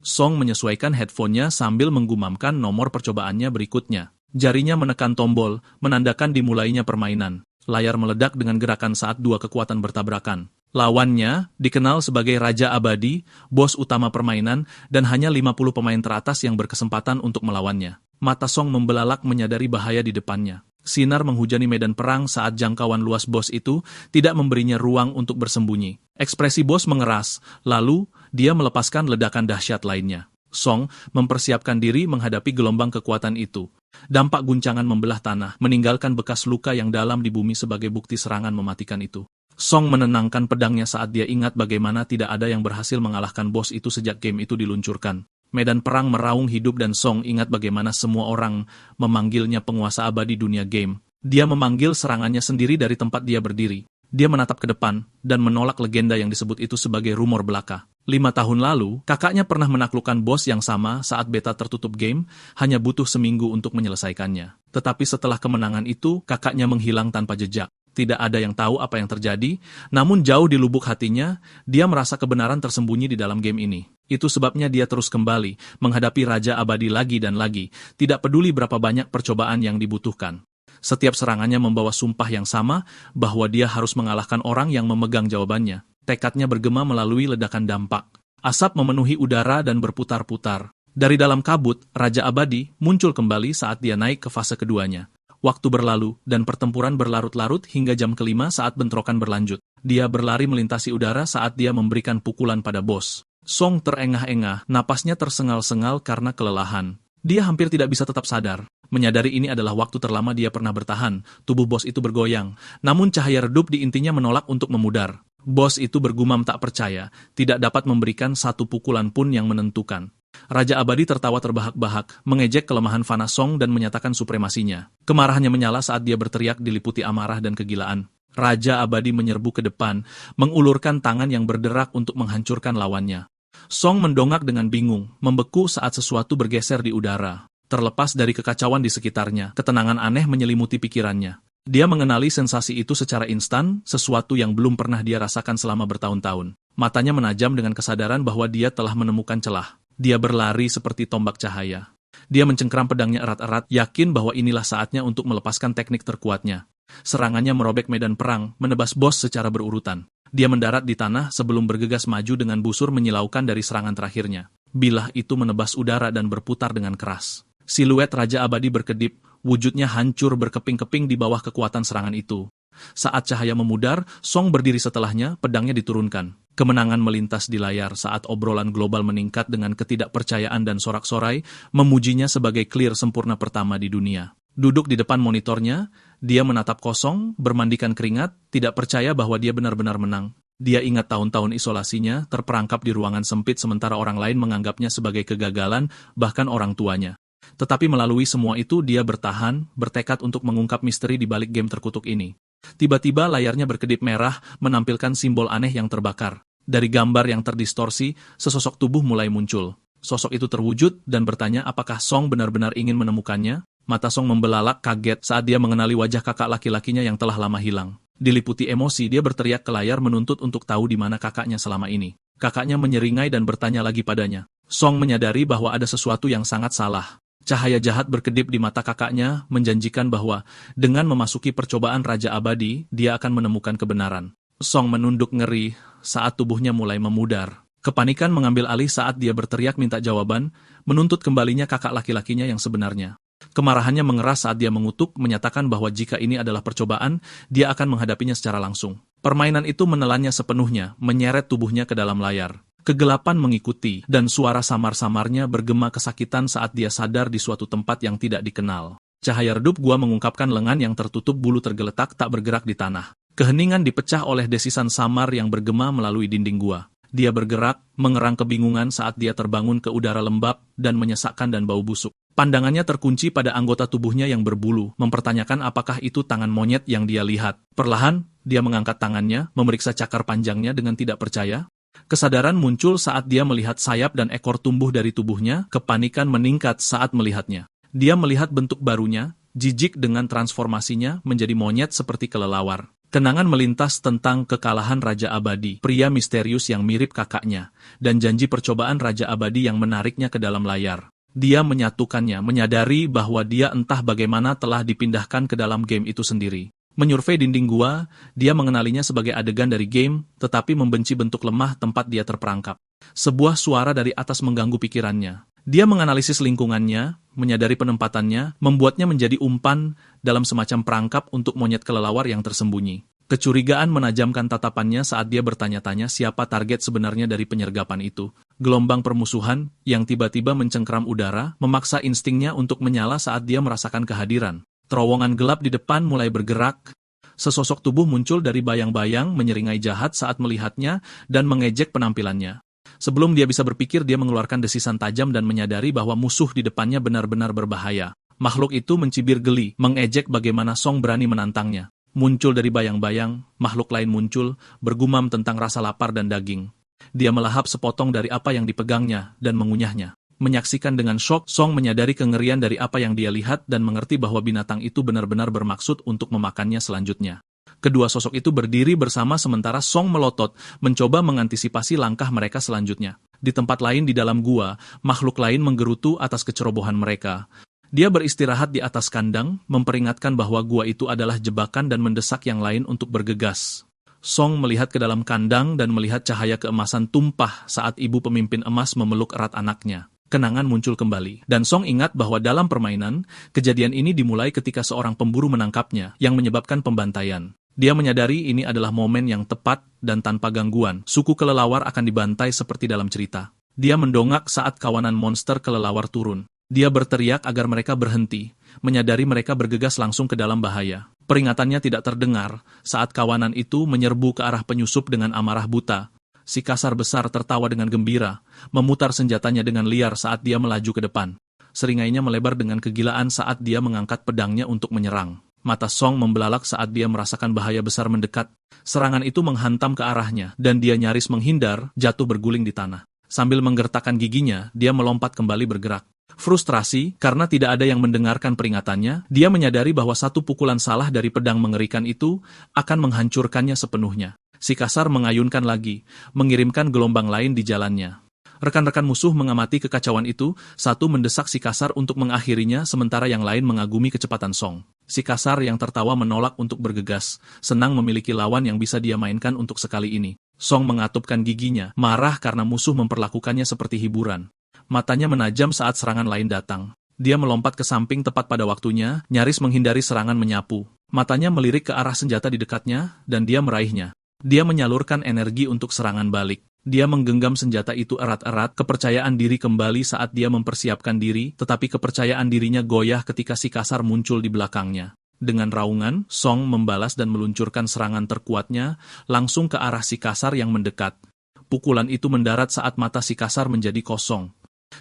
Song menyesuaikan headphone-nya sambil menggumamkan nomor percobaannya berikutnya. Jarinya menekan tombol, menandakan dimulainya permainan. Layar meledak dengan gerakan saat dua kekuatan bertabrakan. Lawannya dikenal sebagai Raja Abadi, bos utama permainan, dan hanya 50 pemain teratas yang berkesempatan untuk melawannya. Mata Song membelalak menyadari bahaya di depannya. Sinar menghujani medan perang saat jangkauan luas bos itu tidak memberinya ruang untuk bersembunyi. Ekspresi bos mengeras, lalu dia melepaskan ledakan dahsyat lainnya. Song mempersiapkan diri menghadapi gelombang kekuatan itu. Dampak guncangan membelah tanah, meninggalkan bekas luka yang dalam di bumi sebagai bukti serangan mematikan itu. Song menenangkan pedangnya saat dia ingat bagaimana tidak ada yang berhasil mengalahkan bos itu sejak game itu diluncurkan. Medan perang meraung hidup dan Song ingat bagaimana semua orang memanggilnya penguasa abadi dunia game. Dia memanggil serangannya sendiri dari tempat dia berdiri. Dia menatap ke depan dan menolak legenda yang disebut itu sebagai rumor belaka. 5 tahun lalu, kakaknya pernah menaklukkan bos yang sama saat beta tertutup game, hanya butuh seminggu untuk menyelesaikannya. Tetapi setelah kemenangan itu, kakaknya menghilang tanpa jejak. Tidak ada yang tahu apa yang terjadi, namun jauh di lubuk hatinya, dia merasa kebenaran tersembunyi di dalam game ini. Itu sebabnya dia terus kembali, menghadapi Raja Abadi lagi dan lagi, tidak peduli berapa banyak percobaan yang dibutuhkan. Setiap serangannya membawa sumpah yang sama, bahwa dia harus mengalahkan orang yang memegang jawabannya. Tekadnya bergema melalui ledakan dampak. Asap memenuhi udara dan berputar-putar. Dari dalam kabut, Raja Abadi muncul kembali saat dia naik ke fase keduanya. Waktu berlalu, dan pertempuran berlarut-larut hingga jam kelima saat bentrokan berlanjut. Dia berlari melintasi udara saat dia memberikan pukulan pada bos. Song terengah-engah, napasnya tersengal-sengal karena kelelahan. Dia hampir tidak bisa tetap sadar. Menyadari ini adalah waktu terlama dia pernah bertahan. Tubuh bos itu bergoyang, namun cahaya redup di intinya menolak untuk memudar. Bos itu bergumam tak percaya, tidak dapat memberikan satu pukulan pun yang menentukan. Raja Abadi tertawa terbahak-bahak, mengejek kelemahan Fana Song dan menyatakan supremasinya. Kemarahannya menyala saat dia berteriak diliputi amarah dan kegilaan. Raja Abadi menyerbu ke depan, mengulurkan tangan yang berderak untuk menghancurkan lawannya. Song mendongak dengan bingung, membeku saat sesuatu bergeser di udara. Terlepas dari kekacauan di sekitarnya, ketenangan aneh menyelimuti pikirannya. Dia mengenali sensasi itu secara instan, sesuatu yang belum pernah dia rasakan selama bertahun-tahun. Matanya menajam dengan kesadaran bahwa dia telah menemukan celah. Dia berlari seperti tombak cahaya. Dia mencengkram pedangnya erat-erat, yakin bahwa inilah saatnya untuk melepaskan teknik terkuatnya. Serangannya merobek medan perang, menebas bos secara berurutan. Dia mendarat di tanah sebelum bergegas maju dengan busur menyilaukan dari serangan terakhirnya. Bilah itu menebas udara dan berputar dengan keras. Siluet Raja Abadi berkedip, wujudnya hancur berkeping-keping di bawah kekuatan serangan itu. Saat cahaya memudar, Song berdiri setelahnya, pedangnya diturunkan. Kemenangan melintas di layar saat obrolan global meningkat dengan ketidakpercayaan dan sorak-sorai, memujinya sebagai clear sempurna pertama di dunia. Duduk di depan monitornya, dia menatap kosong, bermandikan keringat, tidak percaya bahwa dia benar-benar menang. Dia ingat tahun-tahun isolasinya, terperangkap di ruangan sempit sementara orang lain menganggapnya sebagai kegagalan, bahkan orang tuanya. Tetapi melalui semua itu dia bertahan, bertekad untuk mengungkap misteri di balik game terkutuk ini. Tiba-tiba layarnya berkedip merah, menampilkan simbol aneh yang terbakar. Dari gambar yang terdistorsi, sesosok tubuh mulai muncul. Sosok itu terwujud dan bertanya apakah Song benar-benar ingin menemukannya. Mata Song membelalak kaget saat dia mengenali wajah kakak laki-lakinya yang telah lama hilang. Diliputi emosi, dia berteriak ke layar menuntut untuk tahu di mana kakaknya selama ini. Kakaknya menyeringai dan bertanya lagi padanya. Song menyadari bahwa ada sesuatu yang sangat salah. Cahaya jahat berkedip di mata kakaknya, menjanjikan bahwa dengan memasuki percobaan Raja Abadi, dia akan menemukan kebenaran. Song menunduk ngeri saat tubuhnya mulai memudar. Kepanikan mengambil alih saat dia berteriak minta jawaban, menuntut kembalinya kakak laki-lakinya yang sebenarnya. Kemarahannya mengeras saat dia mengutuk, menyatakan bahwa jika ini adalah percobaan, dia akan menghadapinya secara langsung. Permainan itu menelannya sepenuhnya, menyeret tubuhnya ke dalam layar. Kegelapan mengikuti, dan suara samar-samarnya bergema kesakitan saat dia sadar di suatu tempat yang tidak dikenal. Cahaya redup gua mengungkapkan lengan yang tertutup bulu tergeletak tak bergerak di tanah. Keheningan dipecah oleh desisan samar yang bergema melalui dinding gua. Dia bergerak, mengerang kebingungan saat dia terbangun ke udara lembab dan menyesakkan dan bau busuk. Pandangannya terkunci pada anggota tubuhnya yang berbulu, mempertanyakan apakah itu tangan monyet yang dia lihat. Perlahan, dia mengangkat tangannya, memeriksa cakar panjangnya dengan tidak percaya. Kesadaran muncul saat dia melihat sayap dan ekor tumbuh dari tubuhnya, kepanikan meningkat saat melihatnya. Dia melihat bentuk barunya, jijik dengan transformasinya menjadi monyet seperti kelelawar. Kenangan melintas tentang kekalahan Raja Abadi, pria misterius yang mirip kakaknya, dan janji percobaan Raja Abadi yang menariknya ke dalam layar. Dia menyatukannya, menyadari bahwa dia entah bagaimana telah dipindahkan ke dalam game itu sendiri. Menyurvei dinding gua, dia mengenalinya sebagai adegan dari game, tetapi membenci bentuk lemah tempat dia terperangkap. Sebuah suara dari atas mengganggu pikirannya. Dia menganalisis lingkungannya, menyadari penempatannya, membuatnya menjadi umpan dalam semacam perangkap untuk monyet kelelawar yang tersembunyi. Kecurigaan menajamkan tatapannya saat dia bertanya-tanya siapa target sebenarnya dari penyergapan itu. Gelombang permusuhan yang tiba-tiba mencengkeram udara, memaksa instingnya untuk menyala saat dia merasakan kehadiran. Terowongan gelap di depan mulai bergerak. Sesosok tubuh muncul dari bayang-bayang menyeringai jahat saat melihatnya dan mengejek penampilannya. Sebelum dia bisa berpikir, dia mengeluarkan desisan tajam dan menyadari bahwa musuh di depannya benar-benar berbahaya. Makhluk itu mencibir geli, mengejek bagaimana Song berani menantangnya. Muncul dari bayang-bayang, makhluk lain muncul, bergumam tentang rasa lapar dan daging. Dia melahap sepotong dari apa yang dipegangnya dan mengunyahnya. Menyaksikan dengan syok, Song menyadari kengerian dari apa yang dia lihat dan mengerti bahwa binatang itu benar-benar bermaksud untuk memakannya selanjutnya. Kedua sosok itu berdiri bersama sementara Song melotot, mencoba mengantisipasi langkah mereka selanjutnya. Di tempat lain di dalam gua, makhluk lain menggerutu atas kecerobohan mereka. Dia beristirahat di atas kandang, memperingatkan bahwa gua itu adalah jebakan dan mendesak yang lain untuk bergegas. Song melihat ke dalam kandang dan melihat cahaya keemasan tumpah saat ibu pemimpin emas memeluk erat anaknya. Kenangan muncul kembali, dan Song ingat bahwa dalam permainan, kejadian ini dimulai ketika seorang pemburu menangkapnya, yang menyebabkan pembantaian. Dia menyadari ini adalah momen yang tepat dan tanpa gangguan, suku kelelawar akan dibantai seperti dalam cerita. Dia mendongak saat kawanan monster kelelawar turun. Dia berteriak agar mereka berhenti, menyadari mereka bergegas langsung ke dalam bahaya. Peringatannya tidak terdengar saat kawanan itu menyerbu ke arah penyusup dengan amarah buta. Si kasar besar tertawa dengan gembira, memutar senjatanya dengan liar saat dia melaju ke depan. Seringainya melebar dengan kegilaan saat dia mengangkat pedangnya untuk menyerang. Mata Song membelalak saat dia merasakan bahaya besar mendekat. Serangan itu menghantam ke arahnya, dan dia nyaris menghindar, jatuh berguling di tanah. Sambil menggertakkan giginya, dia melompat kembali bergerak. Frustrasi, karena tidak ada yang mendengarkan peringatannya, dia menyadari bahwa satu pukulan salah dari pedang mengerikan itu akan menghancurkannya sepenuhnya. Si kasar mengayunkan lagi, mengirimkan gelombang lain di jalannya. Rekan-rekan musuh mengamati kekacauan itu, satu mendesak si kasar untuk mengakhirinya sementara yang lain mengagumi kecepatan Song. Si kasar yang tertawa menolak untuk bergegas, senang memiliki lawan yang bisa dia mainkan untuk sekali ini. Song mengatupkan giginya, marah karena musuh memperlakukannya seperti hiburan. Matanya menajam saat serangan lain datang. Dia melompat ke samping tepat pada waktunya, nyaris menghindari serangan menyapu. Matanya melirik ke arah senjata di dekatnya, dan dia meraihnya. Dia menyalurkan energi untuk serangan balik. Dia menggenggam senjata itu erat-erat, kepercayaan diri kembali saat dia mempersiapkan diri, tetapi kepercayaan dirinya goyah ketika si kasar muncul di belakangnya. Dengan raungan, Song membalas dan meluncurkan serangan terkuatnya, langsung ke arah si kasar yang mendekat. Pukulan itu mendarat saat mata si kasar menjadi kosong.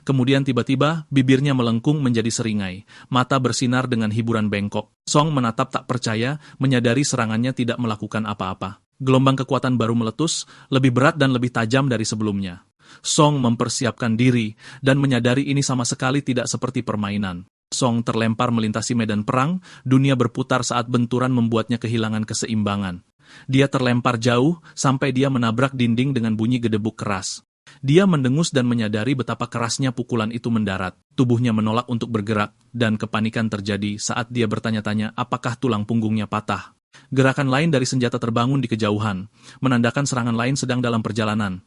Kemudian tiba-tiba, bibirnya melengkung menjadi seringai, mata bersinar dengan hiburan bengkok. Song menatap tak percaya, menyadari serangannya tidak melakukan apa-apa. Gelombang kekuatan baru meletus, lebih berat dan lebih tajam dari sebelumnya. Song mempersiapkan diri, dan menyadari ini sama sekali tidak seperti permainan. Song terlempar melintasi medan perang, dunia berputar saat benturan membuatnya kehilangan keseimbangan. Dia terlempar jauh, sampai dia menabrak dinding dengan bunyi gedebuk keras. Dia mendengus dan menyadari betapa kerasnya pukulan itu mendarat. Tubuhnya menolak untuk bergerak, dan kepanikan terjadi saat dia bertanya-tanya apakah tulang punggungnya patah. Gerakan lain dari senjata terbangun di kejauhan, menandakan serangan lain sedang dalam perjalanan.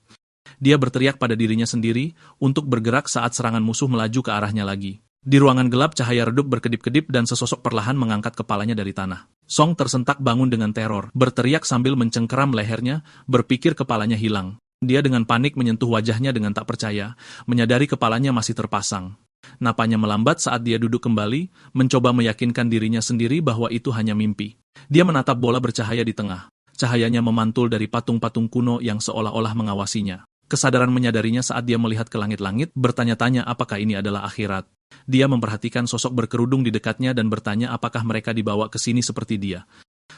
Dia berteriak pada dirinya sendiri untuk bergerak saat serangan musuh melaju ke arahnya lagi. Di ruangan gelap, cahaya redup berkedip-kedip dan sesosok perlahan mengangkat kepalanya dari tanah. Song tersentak bangun dengan teror, berteriak sambil mencengkeram lehernya, berpikir kepalanya hilang. Dia dengan panik menyentuh wajahnya dengan tak percaya, menyadari kepalanya masih terpasang. Napanya melambat saat dia duduk kembali, mencoba meyakinkan dirinya sendiri bahwa itu hanya mimpi. Dia menatap bola bercahaya di tengah. Cahayanya memantul dari patung-patung kuno yang seolah-olah mengawasinya. Kesadaran menyadarinya saat dia melihat ke langit-langit, bertanya-tanya apakah ini adalah akhirat. Dia memperhatikan sosok berkerudung di dekatnya dan bertanya apakah mereka dibawa ke sini seperti dia.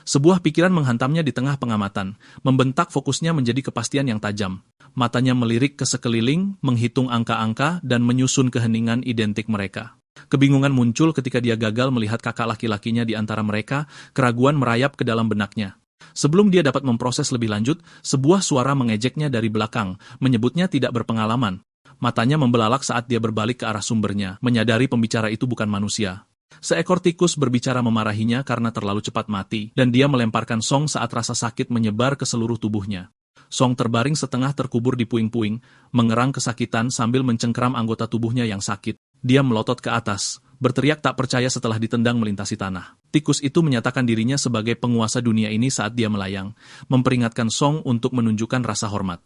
Sebuah pikiran menghantamnya di tengah pengamatan, membentak fokusnya menjadi kepastian yang tajam. Matanya melirik ke sekeliling, menghitung angka-angka, dan menyusun keheningan identik mereka. Kebingungan muncul ketika dia gagal melihat kakak laki-lakinya di antara mereka, keraguan merayap ke dalam benaknya. Sebelum dia dapat memproses lebih lanjut, sebuah suara mengejeknya dari belakang, menyebutnya tidak berpengalaman. Matanya membelalak saat dia berbalik ke arah sumbernya, menyadari pembicara itu bukan manusia. Seekor tikus berbicara memarahinya karena terlalu cepat mati, dan dia melemparkan Song saat rasa sakit menyebar ke seluruh tubuhnya. Song terbaring setengah terkubur di puing-puing, mengerang kesakitan sambil mencengkeram anggota tubuhnya yang sakit. Dia melotot ke atas, berteriak tak percaya setelah ditendang melintasi tanah. Tikus itu menyatakan dirinya sebagai penguasa dunia ini saat dia melayang, memperingatkan Song untuk menunjukkan rasa hormat.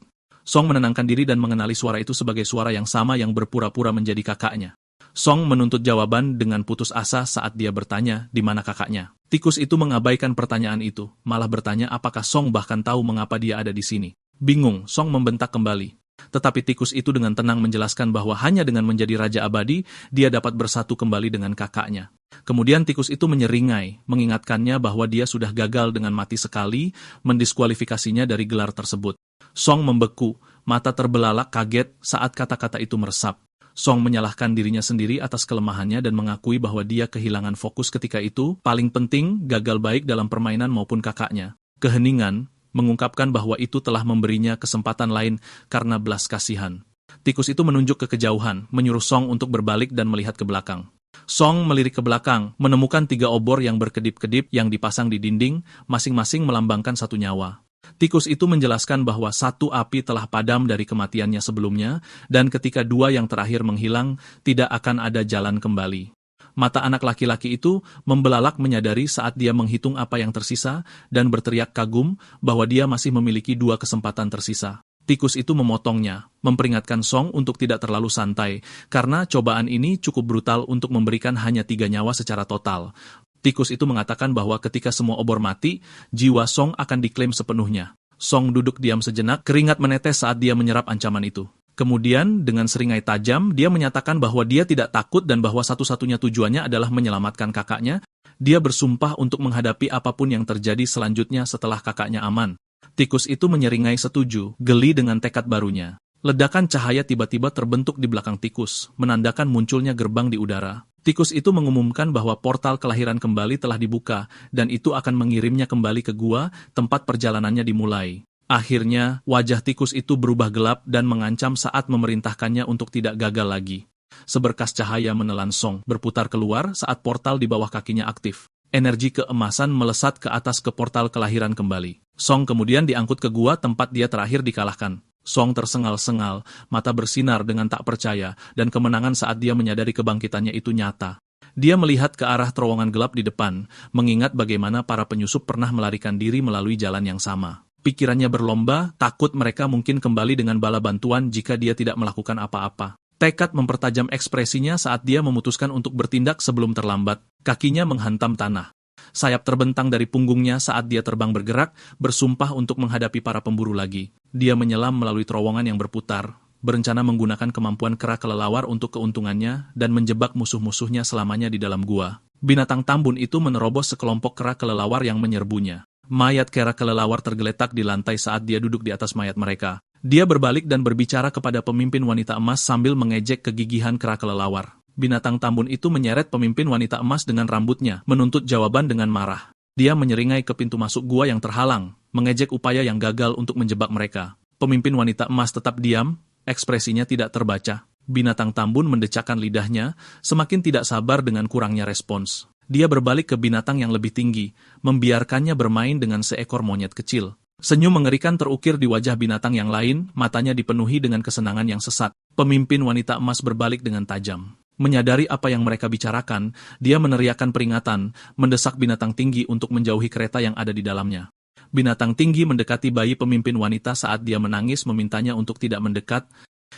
Song menenangkan diri dan mengenali suara itu sebagai suara yang sama yang berpura-pura menjadi kakaknya. Song menuntut jawaban dengan putus asa saat dia bertanya di mana kakaknya. Tikus itu mengabaikan pertanyaan itu, malah bertanya apakah Song bahkan tahu mengapa dia ada di sini. Bingung, Song membentak kembali. Tetapi tikus itu dengan tenang menjelaskan bahwa hanya dengan menjadi raja abadi, dia dapat bersatu kembali dengan kakaknya. Kemudian tikus itu menyeringai, mengingatkannya bahwa dia sudah gagal dengan mati sekali, mendiskualifikasinya dari gelar tersebut. Song membeku, mata terbelalak kaget saat kata-kata itu meresap. Song menyalahkan dirinya sendiri atas kelemahannya dan mengakui bahwa dia kehilangan fokus ketika itu, paling penting gagal baik dalam permainan maupun kakaknya. Keheningan mengungkapkan bahwa itu telah memberinya kesempatan lain karena belas kasihan. Tikus itu menunjuk ke kejauhan, menyuruh Song untuk berbalik dan melihat ke belakang. Song melirik ke belakang, menemukan 3 obor yang berkedip-kedip yang dipasang di dinding, masing-masing melambangkan satu nyawa. Tikus itu menjelaskan bahwa satu api telah padam dari kematiannya sebelumnya, dan ketika 2 yang terakhir menghilang, tidak akan ada jalan kembali. Mata anak laki-laki itu membelalak menyadari saat dia menghitung apa yang tersisa, dan berteriak kagum bahwa dia masih memiliki 2 kesempatan tersisa. Tikus itu memotongnya, memperingatkan Song untuk tidak terlalu santai, karena cobaan ini cukup brutal untuk memberikan hanya 3 nyawa secara total. Tikus itu mengatakan bahwa ketika semua obor mati, jiwa Song akan diklaim sepenuhnya. Song duduk diam sejenak, keringat menetes saat dia menyerap ancaman itu. Kemudian, dengan seringai tajam, dia menyatakan bahwa dia tidak takut dan bahwa satu-satunya tujuannya adalah menyelamatkan kakaknya. Dia bersumpah untuk menghadapi apapun yang terjadi selanjutnya setelah kakaknya aman. Tikus itu menyeringai setuju, geli dengan tekad barunya. Ledakan cahaya tiba-tiba terbentuk di belakang tikus, menandakan munculnya gerbang di udara. Tikus itu mengumumkan bahwa portal kelahiran kembali telah dibuka, dan itu akan mengirimnya kembali ke gua, tempat perjalanannya dimulai. Akhirnya, wajah tikus itu berubah gelap dan mengancam saat memerintahkannya untuk tidak gagal lagi. Seberkas cahaya menelan Song, berputar keluar saat portal di bawah kakinya aktif. Energi keemasan melesat ke atas ke portal kelahiran kembali. Song kemudian diangkut ke gua tempat dia terakhir dikalahkan. Song tersengal-sengal, mata bersinar dengan tak percaya, dan kemenangan saat dia menyadari kebangkitannya itu nyata. Dia melihat ke arah terowongan gelap di depan, mengingat bagaimana para penyusup pernah melarikan diri melalui jalan yang sama. Pikirannya berlomba, takut mereka mungkin kembali dengan bala bantuan jika dia tidak melakukan apa-apa. Tekad mempertajam ekspresinya saat dia memutuskan untuk bertindak sebelum terlambat. Kakinya menghantam tanah. Sayap terbentang dari punggungnya saat dia terbang bergerak, bersumpah untuk menghadapi para pemburu lagi. Dia menyelam melalui terowongan yang berputar, berencana menggunakan kemampuan kera kelelawar untuk keuntungannya dan menjebak musuh-musuhnya selamanya di dalam gua. Binatang tambun itu menerobos sekelompok kera kelelawar yang menyerbunya. Mayat kera kelelawar tergeletak di lantai saat dia duduk di atas mayat mereka. Dia berbalik dan berbicara kepada pemimpin wanita emas sambil mengejek kegigihan kera kelelawar. Binatang tambun itu menyeret pemimpin wanita emas dengan rambutnya, menuntut jawaban dengan marah. Dia menyeringai ke pintu masuk gua yang terhalang, mengejek upaya yang gagal untuk menjebak mereka. Pemimpin wanita emas tetap diam, ekspresinya tidak terbaca. Binatang tambun mendecakkan lidahnya, semakin tidak sabar dengan kurangnya respons. Dia berbalik ke binatang yang lebih tinggi, membiarkannya bermain dengan seekor monyet kecil. Senyum mengerikan terukir di wajah binatang yang lain, matanya dipenuhi dengan kesenangan yang sesat. Pemimpin wanita emas berbalik dengan tajam. Menyadari apa yang mereka bicarakan, dia meneriakkan peringatan, mendesak binatang tinggi untuk menjauhi kereta yang ada di dalamnya. Binatang tinggi mendekati bayi pemimpin wanita saat dia menangis memintanya untuk tidak mendekat.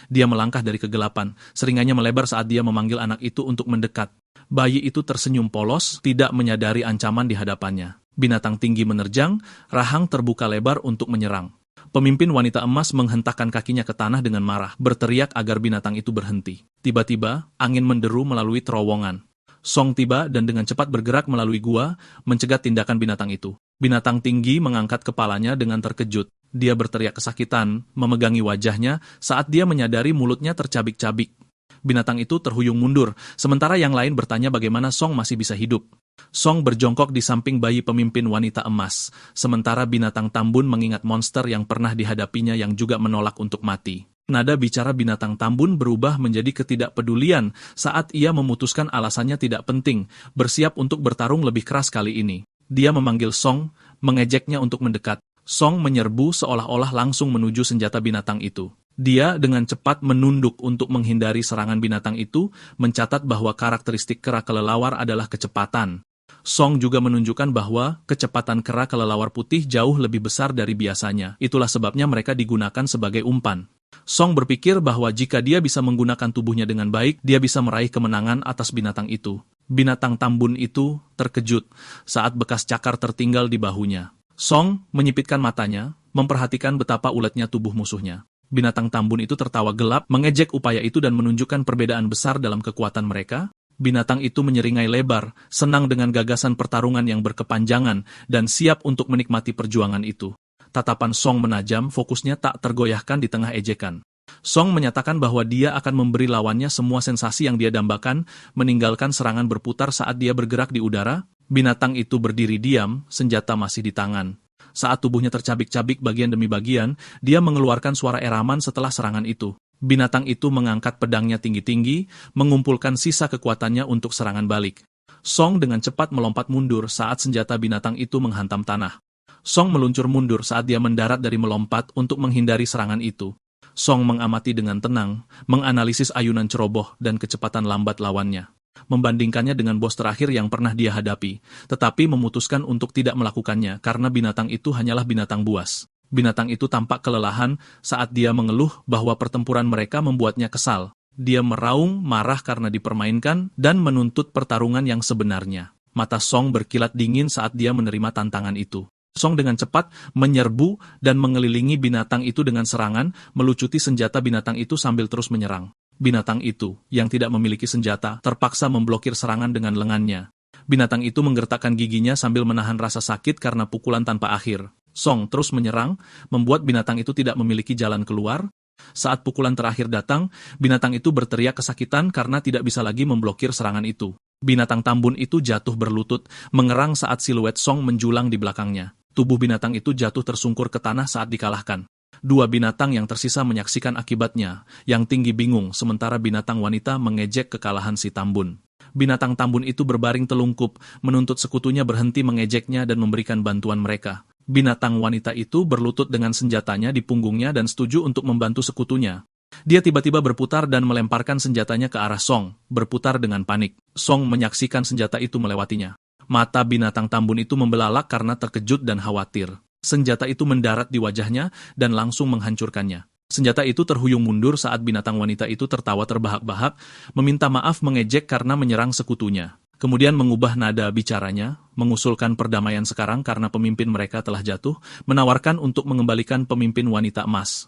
Dia melangkah dari kegelapan, seringainya melebar saat dia memanggil anak itu untuk mendekat. Bayi itu tersenyum polos, tidak menyadari ancaman di hadapannya. Binatang tinggi menerjang, rahang terbuka lebar untuk menyerang. Pemimpin wanita emas menghentakkan kakinya ke tanah dengan marah, berteriak agar binatang itu berhenti. Tiba-tiba, angin menderu melalui terowongan. Song tiba dan dengan cepat bergerak melalui gua, mencegat tindakan binatang itu. Binatang tinggi mengangkat kepalanya dengan terkejut. Dia berteriak kesakitan, memegangi wajahnya saat dia menyadari mulutnya tercabik-cabik. Binatang itu terhuyung mundur, sementara yang lain bertanya bagaimana Song masih bisa hidup. Song berjongkok di samping bayi pemimpin wanita emas, sementara binatang tambun mengingat monster yang pernah dihadapinya yang juga menolak untuk mati. Nada bicara binatang tambun berubah menjadi ketidakpedulian saat ia memutuskan alasannya tidak penting, bersiap untuk bertarung lebih keras kali ini. Dia memanggil Song, mengejeknya untuk mendekat. Song menyerbu seolah-olah langsung menuju senjata binatang itu. Dia dengan cepat menunduk untuk menghindari serangan binatang itu, mencatat bahwa karakteristik kera kelelawar adalah kecepatan. Song juga menunjukkan bahwa kecepatan kera kelelawar putih jauh lebih besar dari biasanya. Itulah sebabnya mereka digunakan sebagai umpan. Song berpikir bahwa jika dia bisa menggunakan tubuhnya dengan baik, dia bisa meraih kemenangan atas binatang itu. Binatang tambun itu terkejut saat bekas cakar tertinggal di bahunya. Song menyipitkan matanya, memperhatikan betapa uletnya tubuh musuhnya. Binatang tambun itu tertawa gelap, mengejek upaya itu dan menunjukkan perbedaan besar dalam kekuatan mereka. Binatang itu menyeringai lebar, senang dengan gagasan pertarungan yang berkepanjangan, dan siap untuk menikmati perjuangan itu. Tatapan Song menajam, fokusnya tak tergoyahkan di tengah ejekan. Song menyatakan bahwa dia akan memberi lawannya semua sensasi yang dia dambakan, meninggalkan serangan berputar saat dia bergerak di udara. Binatang itu berdiri diam, senjata masih di tangan. Saat tubuhnya tercabik-cabik bagian demi bagian, dia mengeluarkan suara eraman setelah serangan itu. Binatang itu mengangkat pedangnya tinggi-tinggi, mengumpulkan sisa kekuatannya untuk serangan balik. Song dengan cepat melompat mundur saat senjata binatang itu menghantam tanah. Song meluncur mundur saat dia mendarat dari melompat untuk menghindari serangan itu. Song mengamati dengan tenang, menganalisis ayunan ceroboh dan kecepatan lambat lawannya. Membandingkannya dengan bos terakhir yang pernah dia hadapi, tetapi memutuskan untuk tidak melakukannya karena binatang itu hanyalah binatang buas. Binatang itu tampak kelelahan saat dia mengeluh bahwa pertempuran mereka membuatnya kesal. Dia meraung, marah karena dipermainkan, dan menuntut pertarungan yang sebenarnya. Mata Song berkilat dingin saat dia menerima tantangan itu. Song dengan cepat menyerbu dan mengelilingi binatang itu dengan serangan, melucuti senjata binatang itu sambil terus menyerang. Binatang itu, yang tidak memiliki senjata, terpaksa memblokir serangan dengan lengannya. Binatang itu menggertakkan giginya sambil menahan rasa sakit karena pukulan tanpa akhir. Song terus menyerang, membuat binatang itu tidak memiliki jalan keluar. Saat pukulan terakhir datang, binatang itu berteriak kesakitan karena tidak bisa lagi memblokir serangan itu. Binatang tambun itu jatuh berlutut, mengerang saat siluet Song menjulang di belakangnya. Tubuh binatang itu jatuh tersungkur ke tanah saat dikalahkan. Dua binatang yang tersisa menyaksikan akibatnya, yang tinggi bingung, sementara binatang wanita mengejek kekalahan si tambun. Binatang tambun itu berbaring telungkup, menuntut sekutunya berhenti mengejeknya dan memberikan bantuan mereka. Binatang wanita itu berlutut dengan senjatanya di punggungnya dan setuju untuk membantu sekutunya. Dia tiba-tiba berputar dan melemparkan senjatanya ke arah Song, berputar dengan panik. Song menyaksikan senjata itu melewatinya. Mata binatang tambun itu membelalak karena terkejut dan khawatir. Senjata itu mendarat di wajahnya dan langsung menghancurkannya. Senjata itu terhuyung mundur saat binatang wanita itu tertawa terbahak-bahak, meminta maaf mengejek karena menyerang sekutunya. Kemudian mengubah nada bicaranya, mengusulkan perdamaian sekarang karena pemimpin mereka telah jatuh, menawarkan untuk mengembalikan pemimpin wanita emas.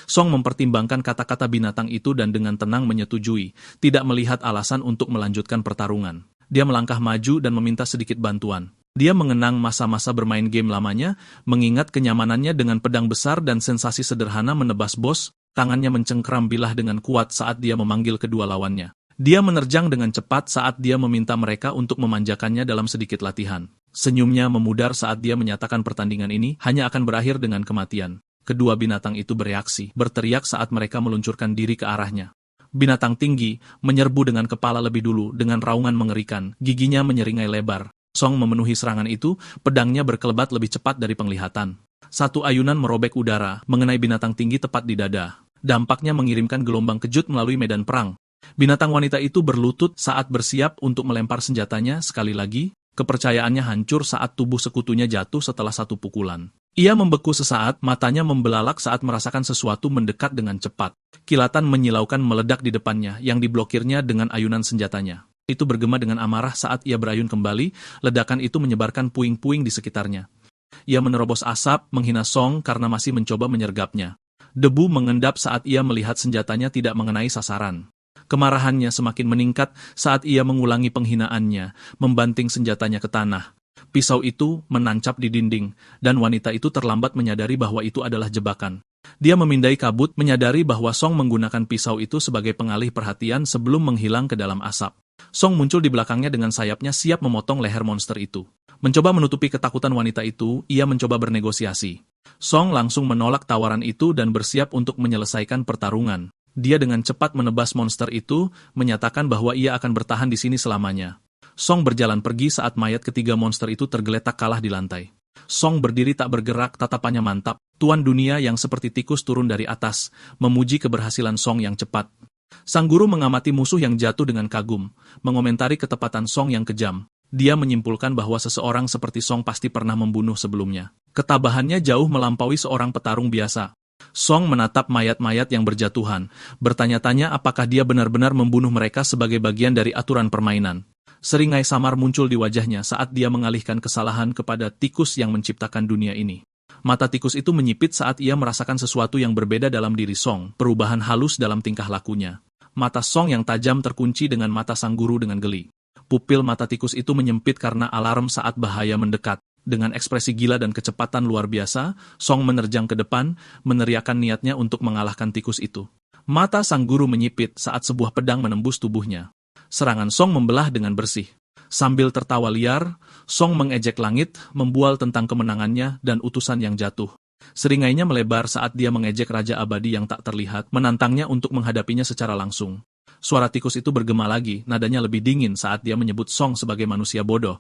Song mempertimbangkan kata-kata binatang itu dan dengan tenang menyetujui, tidak melihat alasan untuk melanjutkan pertarungan. Dia melangkah maju dan meminta sedikit bantuan. Dia mengenang masa-masa bermain game lamanya, mengingat kenyamanannya dengan pedang besar dan sensasi sederhana menebas bos, tangannya mencengkeram bilah dengan kuat saat dia memanggil kedua lawannya. Dia menerjang dengan cepat saat dia meminta mereka untuk memanjakannya dalam sedikit latihan. Senyumnya memudar saat dia menyatakan pertandingan ini hanya akan berakhir dengan kematian. Kedua binatang itu bereaksi, berteriak saat mereka meluncurkan diri ke arahnya. Binatang tinggi menyerbu dengan kepala lebih dulu dengan raungan mengerikan, giginya menyeringai lebar. Song memenuhi serangan itu, pedangnya berkelebat lebih cepat dari penglihatan. Satu ayunan merobek udara, mengenai binatang tinggi tepat di dada. Dampaknya mengirimkan gelombang kejut melalui medan perang. Binatang wanita itu berlutut saat bersiap untuk melempar senjatanya sekali lagi. Kepercayaannya hancur saat tubuh sekutunya jatuh setelah satu pukulan. Ia membeku sesaat, matanya membelalak saat merasakan sesuatu mendekat dengan cepat. Kilatan menyilaukan meledak di depannya, yang diblokirnya dengan ayunan senjatanya. Itu bergema dengan amarah saat ia berayun kembali, ledakan itu menyebarkan puing-puing di sekitarnya. Ia menerobos asap, menghina Song karena masih mencoba menyergapnya. Debu mengendap saat ia melihat senjatanya tidak mengenai sasaran. Kemarahannya semakin meningkat saat ia mengulangi penghinaannya, membanting senjatanya ke tanah. Pisau itu menancap di dinding, dan wanita itu terlambat menyadari bahwa itu adalah jebakan. Dia memindai kabut, menyadari bahwa Song menggunakan pisau itu sebagai pengalih perhatian sebelum menghilang ke dalam asap. Song muncul di belakangnya dengan sayapnya siap memotong leher monster itu. Mencoba menutupi ketakutan wanita itu, ia mencoba bernegosiasi. Song langsung menolak tawaran itu dan bersiap untuk menyelesaikan pertarungan. Dia dengan cepat menebas monster itu, menyatakan bahwa ia akan bertahan di sini selamanya. Song berjalan pergi saat mayat ketiga monster itu tergeletak kalah di lantai. Song berdiri tak bergerak, tatapannya mantap. Tuan dunia yang seperti tikus turun dari atas, memuji keberhasilan Song yang cepat. Sang guru mengamati musuh yang jatuh dengan kagum, mengomentari ketepatan Song yang kejam. Dia menyimpulkan bahwa seseorang seperti Song pasti pernah membunuh sebelumnya. Ketabahannya jauh melampaui seorang petarung biasa. Song menatap mayat-mayat yang berjatuhan, bertanya-tanya apakah dia benar-benar membunuh mereka sebagai bagian dari aturan permainan. Seringai samar muncul di wajahnya saat dia mengalihkan kesalahan kepada tikus yang menciptakan dunia ini. Mata tikus itu menyipit saat ia merasakan sesuatu yang berbeda dalam diri Song, perubahan halus dalam tingkah lakunya. Mata Song yang tajam terkunci dengan mata sang guru dengan geli. Pupil mata tikus itu menyempit karena alarm saat bahaya mendekat. Dengan ekspresi gila dan kecepatan luar biasa, Song menerjang ke depan, meneriakkan niatnya untuk mengalahkan tikus itu. Mata sang guru menyipit saat sebuah pedang menembus tubuhnya. Serangan Song membelah dengan bersih. Sambil tertawa liar, Song mengejek langit, membual tentang kemenangannya dan utusan yang jatuh. Seringainya melebar saat dia mengejek Raja Abadi yang tak terlihat, menantangnya untuk menghadapinya secara langsung. Suara tikus itu bergema lagi, nadanya lebih dingin saat dia menyebut Song sebagai manusia bodoh.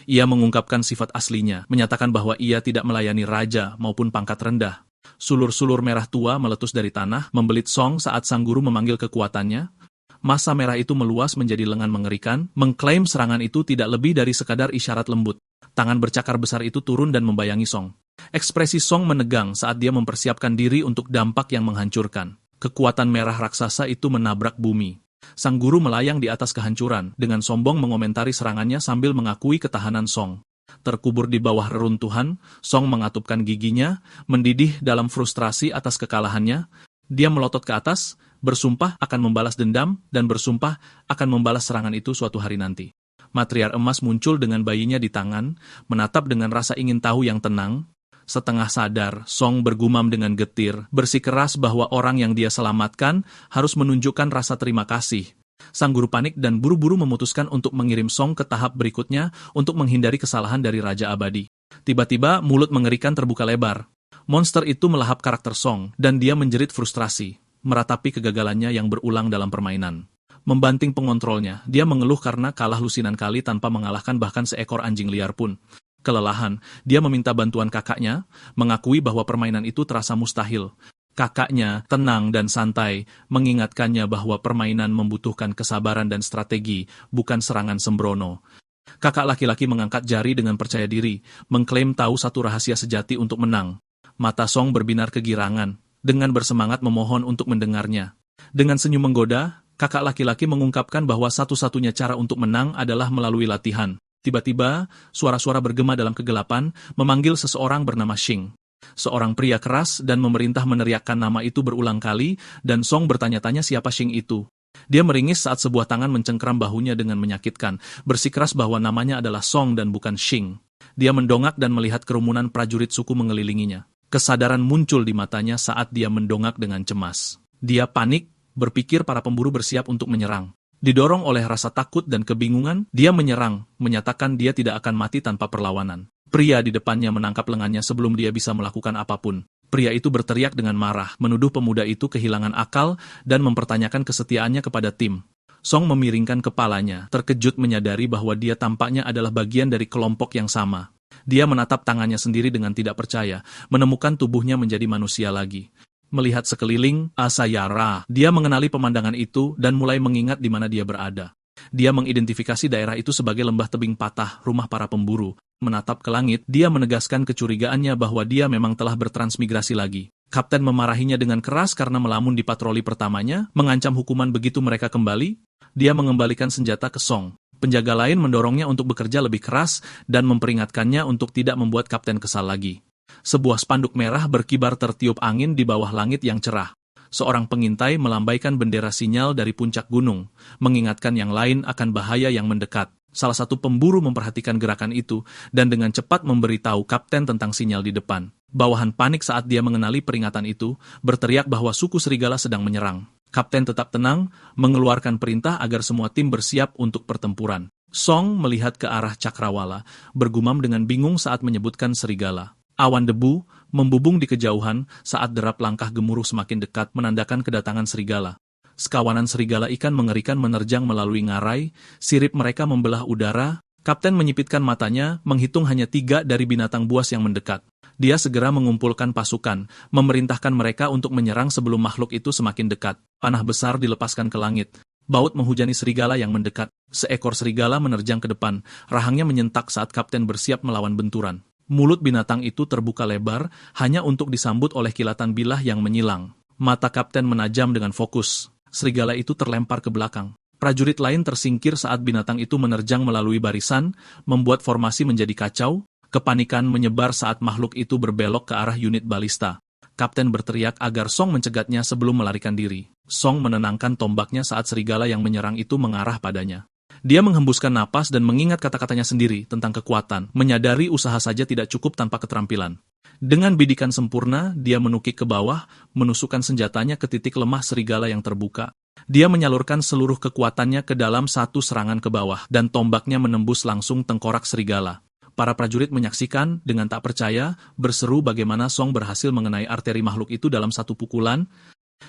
Ia mengungkapkan sifat aslinya, menyatakan bahwa ia tidak melayani raja maupun pangkat rendah. Sulur-sulur merah tua meletus dari tanah, membelit Song saat sang guru memanggil kekuatannya. Masa merah itu meluas menjadi lengan mengerikan, mengklaim serangan itu tidak lebih dari sekadar isyarat lembut. Tangan bercakar besar itu turun dan membayangi Song. Ekspresi Song menegang saat dia mempersiapkan diri untuk dampak yang menghancurkan. Kekuatan merah raksasa itu menabrak bumi. Sang guru melayang di atas kehancuran, dengan sombong mengomentari serangannya sambil mengakui ketahanan Song. Terkubur di bawah reruntuhan, Song mengatupkan giginya, mendidih dalam frustrasi atas kekalahannya. Dia melotot ke atas, bersumpah akan membalas dendam, dan bersumpah akan membalas serangan itu suatu hari nanti. Matriar emas muncul dengan bayinya di tangan, menatap dengan rasa ingin tahu yang tenang. Setengah sadar, Song bergumam dengan getir, bersikeras bahwa orang yang dia selamatkan harus menunjukkan rasa terima kasih. Sang guru panik dan buru-buru memutuskan untuk mengirim Song ke tahap berikutnya untuk menghindari kesalahan dari Raja Abadi. Tiba-tiba, mulut mengerikan terbuka lebar. Monster itu melahap karakter Song, dan dia menjerit frustrasi, meratapi kegagalannya yang berulang dalam permainan. Membanting pengontrolnya, dia mengeluh karena kalah lusinan kali tanpa mengalahkan bahkan seekor anjing liar pun. Kelelahan, dia meminta bantuan kakaknya, mengakui bahwa permainan itu terasa mustahil. Kakaknya, tenang dan santai, mengingatkannya bahwa permainan membutuhkan kesabaran dan strategi, bukan serangan sembrono. Kakak laki-laki mengangkat jari dengan percaya diri, mengklaim tahu satu rahasia sejati untuk menang. Mata Song berbinar kegirangan, dengan bersemangat memohon untuk mendengarnya. Dengan senyum menggoda, kakak laki-laki mengungkapkan bahwa satu-satunya cara untuk menang adalah melalui latihan. Tiba-tiba, suara-suara bergema dalam kegelapan, memanggil seseorang bernama Xing. Seorang pria keras dan memerintah meneriakkan nama itu berulang kali, dan Song bertanya-tanya siapa Xing itu. Dia meringis saat sebuah tangan mencengkram bahunya dengan menyakitkan, bersikeras bahwa namanya adalah Song dan bukan Xing. Dia mendongak dan melihat kerumunan prajurit suku mengelilinginya. Kesadaran muncul di matanya saat dia mendongak dengan cemas. Dia panik, berpikir para pemburu bersiap untuk menyerang. Didorong oleh rasa takut dan kebingungan, dia menyerang, menyatakan dia tidak akan mati tanpa perlawanan. Pria di depannya menangkap lengannya sebelum dia bisa melakukan apapun. Pria itu berteriak dengan marah, menuduh pemuda itu kehilangan akal dan mempertanyakan kesetiaannya kepada tim. Song memiringkan kepalanya, terkejut menyadari bahwa dia tampaknya adalah bagian dari kelompok yang sama. Dia menatap tangannya sendiri dengan tidak percaya, menemukan tubuhnya menjadi manusia lagi. Melihat sekeliling, Asayara, dia mengenali pemandangan itu dan mulai mengingat di mana dia berada. Dia mengidentifikasi daerah itu sebagai lembah tebing patah, rumah para pemburu. Menatap ke langit, dia menegaskan kecurigaannya bahwa dia memang telah bertransmigrasi lagi. Kapten memarahinya dengan keras karena melamun di patroli pertamanya, mengancam hukuman begitu mereka kembali. Dia mengembalikan senjata ke Song. Penjaga lain mendorongnya untuk bekerja lebih keras dan memperingatkannya untuk tidak membuat kapten kesal lagi. Sebuah spanduk merah berkibar tertiup angin di bawah langit yang cerah. Seorang pengintai melambaikan bendera sinyal dari puncak gunung, mengingatkan yang lain akan bahaya yang mendekat. Salah satu pemburu memperhatikan gerakan itu, dan dengan cepat memberitahu kapten tentang sinyal di depan. Bawahan panik saat dia mengenali peringatan itu, berteriak bahwa suku serigala sedang menyerang. Kapten tetap tenang, mengeluarkan perintah agar semua tim bersiap untuk pertempuran. Song melihat ke arah cakrawala, bergumam dengan bingung saat menyebutkan serigala. Awan debu membubung di kejauhan saat derap langkah gemuruh semakin dekat menandakan kedatangan serigala. Sekawanan serigala ikan mengerikan menerjang melalui ngarai, sirip mereka membelah udara. Kapten menyipitkan matanya, menghitung hanya 3 dari binatang buas yang mendekat. Dia segera mengumpulkan pasukan, memerintahkan mereka untuk menyerang sebelum makhluk itu semakin dekat. Panah besar dilepaskan ke langit. Baut menghujani serigala yang mendekat. Seekor serigala menerjang ke depan, rahangnya menyentak saat kapten bersiap melawan benturan. Mulut binatang itu terbuka lebar, hanya untuk disambut oleh kilatan bilah yang menyilang. Mata kapten menajam dengan fokus. Serigala itu terlempar ke belakang. Prajurit lain tersingkir saat binatang itu menerjang melalui barisan, membuat formasi menjadi kacau. Kepanikan menyebar saat makhluk itu berbelok ke arah unit balista. Kapten berteriak agar Song mencegatnya sebelum melarikan diri. Song menenangkan tombaknya saat serigala yang menyerang itu mengarah padanya. Dia menghembuskan napas dan mengingat kata-katanya sendiri tentang kekuatan, menyadari usaha saja tidak cukup tanpa keterampilan. Dengan bidikan sempurna, dia menukik ke bawah, menusukkan senjatanya ke titik lemah serigala yang terbuka. Dia menyalurkan seluruh kekuatannya ke dalam satu serangan ke bawah, dan tombaknya menembus langsung tengkorak serigala. Para prajurit menyaksikan dengan tak percaya, berseru bagaimana Song berhasil mengenai arteri makhluk itu dalam satu pukulan.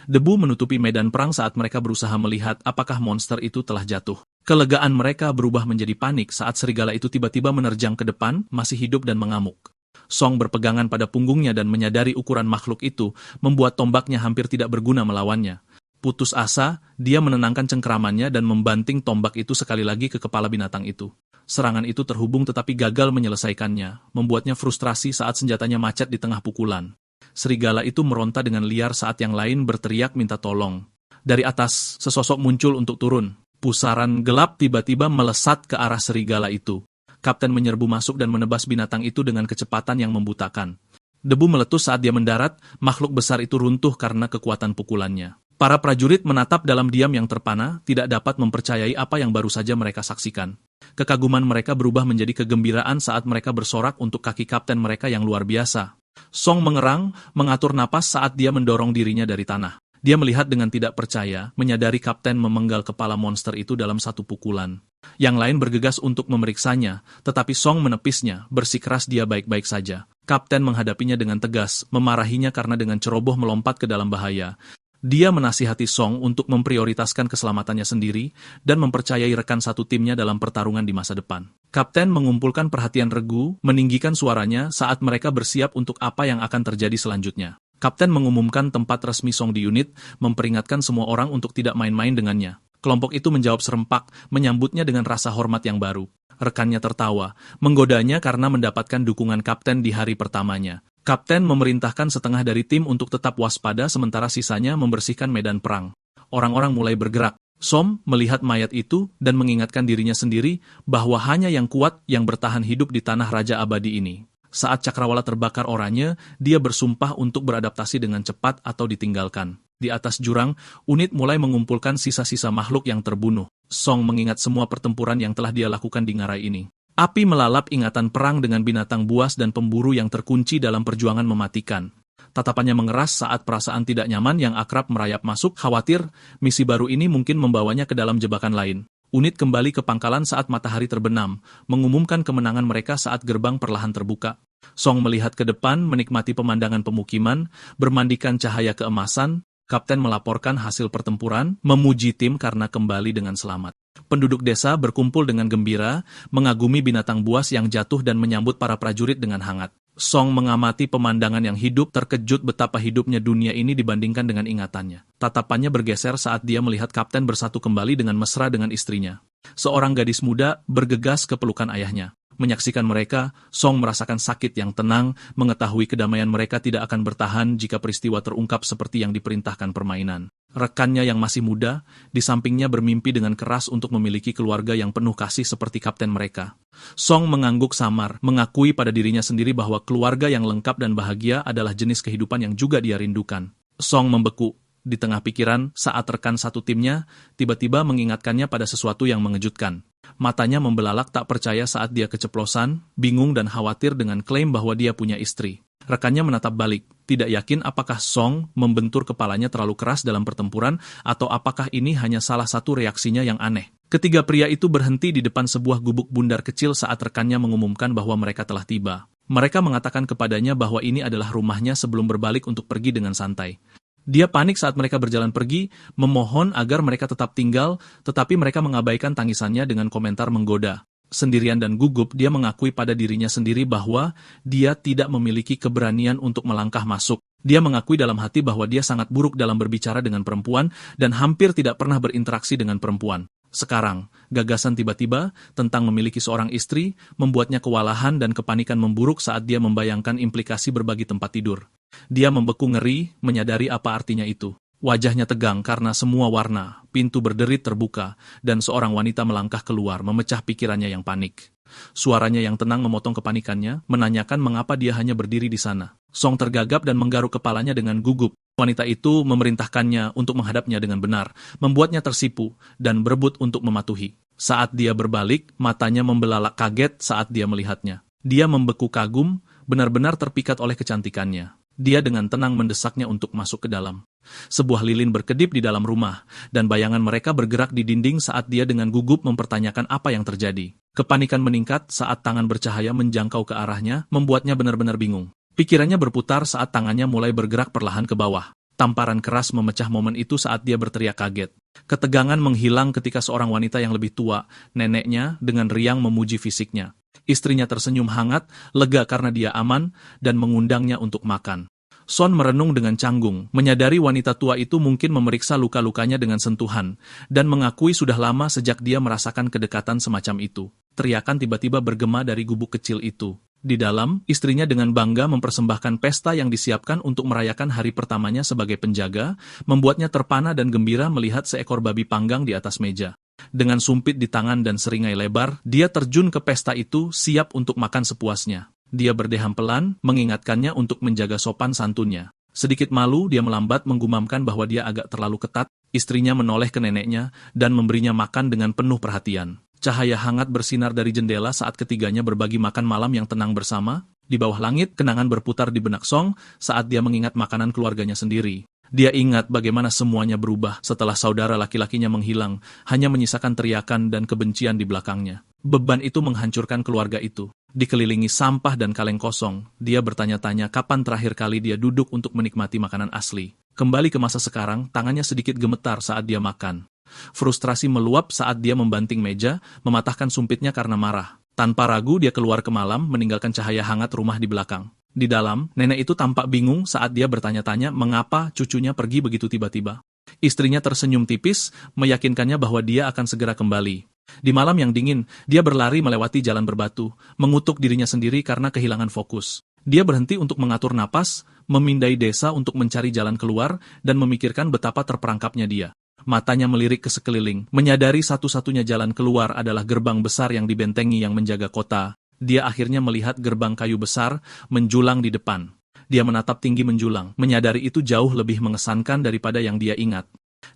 Debu menutupi medan perang saat mereka berusaha melihat apakah monster itu telah jatuh. Kelegaan mereka berubah menjadi panik saat serigala itu tiba-tiba menerjang ke depan, masih hidup dan mengamuk. Song berpegangan pada punggungnya dan menyadari ukuran makhluk itu, membuat tombaknya hampir tidak berguna melawannya. Putus asa, dia menenangkan cengkeramannya dan membanting tombak itu sekali lagi ke kepala binatang itu. Serangan itu terhubung tetapi gagal menyelesaikannya, membuatnya frustrasi saat senjatanya macet di tengah pukulan. Serigala itu meronta dengan liar saat yang lain berteriak minta tolong. Dari atas, sesosok muncul untuk turun. Pusaran gelap tiba-tiba melesat ke arah serigala itu. Kapten menyerbu masuk dan menebas binatang itu dengan kecepatan yang membutakan. Debu meletus saat dia mendarat, makhluk besar itu runtuh karena kekuatan pukulannya. Para prajurit menatap dalam diam yang terpana, tidak dapat mempercayai apa yang baru saja mereka saksikan. Kekaguman mereka berubah menjadi kegembiraan saat mereka bersorak untuk kaki kapten mereka yang luar biasa. Song mengerang, mengatur napas saat dia mendorong dirinya dari tanah. Dia melihat dengan tidak percaya, menyadari kapten memenggal kepala monster itu dalam satu pukulan. Yang lain bergegas untuk memeriksanya, tetapi Song menepisnya, bersikeras dia baik-baik saja. Kapten menghadapinya dengan tegas, memarahinya karena dengan ceroboh melompat ke dalam bahaya. Dia menasihati Song untuk memprioritaskan keselamatannya sendiri dan mempercayai rekan satu timnya dalam pertarungan di masa depan. Kapten mengumpulkan perhatian regu, meninggikan suaranya saat mereka bersiap untuk apa yang akan terjadi selanjutnya. Kapten mengumumkan tempat resmi Song di unit, memperingatkan semua orang untuk tidak main-main dengannya. Kelompok itu menjawab serempak, menyambutnya dengan rasa hormat yang baru. Rekannya tertawa, menggodanya karena mendapatkan dukungan kapten di hari pertamanya. Kapten memerintahkan setengah dari tim untuk tetap waspada sementara sisanya membersihkan medan perang. Orang-orang mulai bergerak. Song melihat mayat itu dan mengingatkan dirinya sendiri bahwa hanya yang kuat yang bertahan hidup di tanah raja abadi ini. Saat cakrawala terbakar oranye, dia bersumpah untuk beradaptasi dengan cepat atau ditinggalkan. Di atas jurang, unit mulai mengumpulkan sisa-sisa makhluk yang terbunuh. Song mengingat semua pertempuran yang telah dia lakukan di ngarai ini. Api melalap ingatan perang dengan binatang buas dan pemburu yang terkunci dalam perjuangan mematikan. Tatapannya mengeras saat perasaan tidak nyaman yang akrab merayap masuk, khawatir misi baru ini mungkin membawanya ke dalam jebakan lain. Unit kembali ke pangkalan saat matahari terbenam, mengumumkan kemenangan mereka saat gerbang perlahan terbuka. Song melihat ke depan, menikmati pemandangan pemukiman, bermandikan cahaya keemasan. Kapten melaporkan hasil pertempuran, memuji tim karena kembali dengan selamat. Penduduk desa berkumpul dengan gembira, mengagumi binatang buas yang jatuh dan menyambut para prajurit dengan hangat. Song mengamati pemandangan yang hidup, terkejut betapa hidupnya dunia ini dibandingkan dengan ingatannya. Tatapannya bergeser saat dia melihat kapten bersatu kembali dengan mesra dengan istrinya. Seorang gadis muda bergegas ke pelukan ayahnya. Menyaksikan mereka, Song merasakan sakit yang tenang, mengetahui kedamaian mereka tidak akan bertahan jika peristiwa terungkap seperti yang diperintahkan permainan. Rekannya yang masih muda, di sampingnya bermimpi dengan keras untuk memiliki keluarga yang penuh kasih seperti kapten mereka. Song mengangguk samar, mengakui pada dirinya sendiri bahwa keluarga yang lengkap dan bahagia adalah jenis kehidupan yang juga dia rindukan. Song membeku di tengah pikiran saat rekan satu timnya tiba-tiba mengingatkannya pada sesuatu yang mengejutkan. Matanya membelalak tak percaya saat dia keceplosan, bingung dan khawatir dengan klaim bahwa dia punya istri. Rekannya menatap balik, tidak yakin apakah Song membentur kepalanya terlalu keras dalam pertempuran atau apakah ini hanya salah satu reaksinya yang aneh. Ketiga pria itu berhenti di depan sebuah gubuk bundar kecil saat rekannya mengumumkan bahwa mereka telah tiba. Mereka mengatakan kepadanya bahwa ini adalah rumahnya sebelum berbalik untuk pergi dengan santai. Dia panik saat mereka berjalan pergi, memohon agar mereka tetap tinggal, tetapi mereka mengabaikan tangisannya dengan komentar menggoda. Sendirian dan gugup, dia mengakui pada dirinya sendiri bahwa dia tidak memiliki keberanian untuk melangkah masuk. Dia mengakui dalam hati bahwa dia sangat buruk dalam berbicara dengan perempuan dan hampir tidak pernah berinteraksi dengan perempuan. Sekarang, gagasan tiba-tiba tentang memiliki seorang istri membuatnya kewalahan dan kepanikan memburuk saat dia membayangkan implikasi berbagi tempat tidur. Dia membeku ngeri, menyadari apa artinya itu. Wajahnya tegang karena semua warna, pintu berderit terbuka, dan seorang wanita melangkah keluar, memecah pikirannya yang panik. Suaranya yang tenang memotong kepanikannya, menanyakan mengapa dia hanya berdiri di sana. Song tergagap dan menggaruk kepalanya dengan gugup. Wanita itu memerintahkannya untuk menghadapnya dengan benar, membuatnya tersipu, dan berebut untuk mematuhi. Saat dia berbalik, matanya membelalak kaget saat dia melihatnya. Dia membeku kagum, benar-benar terpikat oleh kecantikannya. Dia dengan tenang mendesaknya untuk masuk ke dalam. Sebuah lilin berkedip di dalam rumah, dan bayangan mereka bergerak di dinding saat dia dengan gugup mempertanyakan apa yang terjadi. Kepanikan meningkat saat tangan bercahaya menjangkau ke arahnya, membuatnya benar-benar bingung. Pikirannya berputar saat tangannya mulai bergerak perlahan ke bawah. Tamparan keras memecah momen itu saat dia berteriak kaget. Ketegangan menghilang ketika seorang wanita yang lebih tua, neneknya, dengan riang memuji fisiknya. Istrinya tersenyum hangat, lega karena dia aman, dan mengundangnya untuk makan. Son merenung dengan canggung, menyadari wanita tua itu mungkin memeriksa luka-lukanya dengan sentuhan, dan mengakui sudah lama sejak dia merasakan kedekatan semacam itu. Teriakan tiba-tiba bergema dari gubuk kecil itu. Di dalam, istrinya dengan bangga mempersembahkan pesta yang disiapkan untuk merayakan hari pertamanya sebagai penjaga, membuatnya terpana dan gembira melihat seekor babi panggang di atas meja. Dengan sumpit di tangan dan seringai lebar, dia terjun ke pesta itu, siap untuk makan sepuasnya. Dia berdeham pelan, mengingatkannya untuk menjaga sopan santunnya. Sedikit malu, dia melambat menggumamkan bahwa dia agak terlalu ketat. Istrinya menoleh ke neneknya dan memberinya makan dengan penuh perhatian. Cahaya hangat bersinar dari jendela saat ketiganya berbagi makan malam yang tenang bersama. Di bawah langit, kenangan berputar di benak Song saat dia mengingat makanan keluarganya sendiri. Dia ingat bagaimana semuanya berubah setelah saudara laki-lakinya menghilang, hanya menyisakan teriakan dan kebencian di belakangnya. Beban itu menghancurkan keluarga itu. Dikelilingi sampah dan kaleng kosong, dia bertanya-tanya kapan terakhir kali dia duduk untuk menikmati makanan asli. Kembali ke masa sekarang, tangannya sedikit gemetar saat dia makan. Frustrasi meluap saat dia membanting meja, mematahkan sumpitnya karena marah. Tanpa ragu, dia keluar ke malam, meninggalkan cahaya hangat rumah di belakang. Di dalam, nenek itu tampak bingung saat dia bertanya-tanya mengapa cucunya pergi begitu tiba-tiba. Istrinya tersenyum tipis, meyakinkannya bahwa dia akan segera kembali. Di malam yang dingin, dia berlari melewati jalan berbatu, mengutuk dirinya sendiri karena kehilangan fokus. Dia berhenti untuk mengatur napas, memindai desa untuk mencari jalan keluar, dan memikirkan betapa terperangkapnya dia. Matanya melirik ke sekeliling, menyadari satu-satunya jalan keluar adalah gerbang besar yang dibentengi yang menjaga kota. Dia akhirnya melihat gerbang kayu besar menjulang di depan. Dia menatap tinggi menjulang, menyadari itu jauh lebih mengesankan daripada yang dia ingat.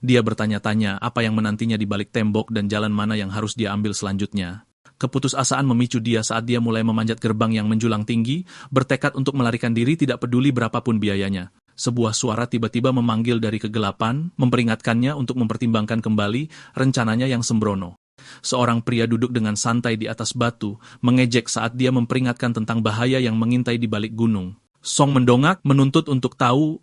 Dia bertanya-tanya apa yang menantinya di balik tembok dan jalan mana yang harus dia ambil selanjutnya. Keputusasaan memicu dia saat dia mulai memanjat gerbang yang menjulang tinggi, bertekad untuk melarikan diri tidak peduli berapapun biayanya. Sebuah suara tiba-tiba memanggil dari kegelapan, memperingatkannya untuk mempertimbangkan kembali rencananya yang sembrono. Seorang pria duduk dengan santai di atas batu, mengejek saat dia memperingatkan tentang bahaya yang mengintai di balik gunung. Song mendongak, menuntut untuk tahu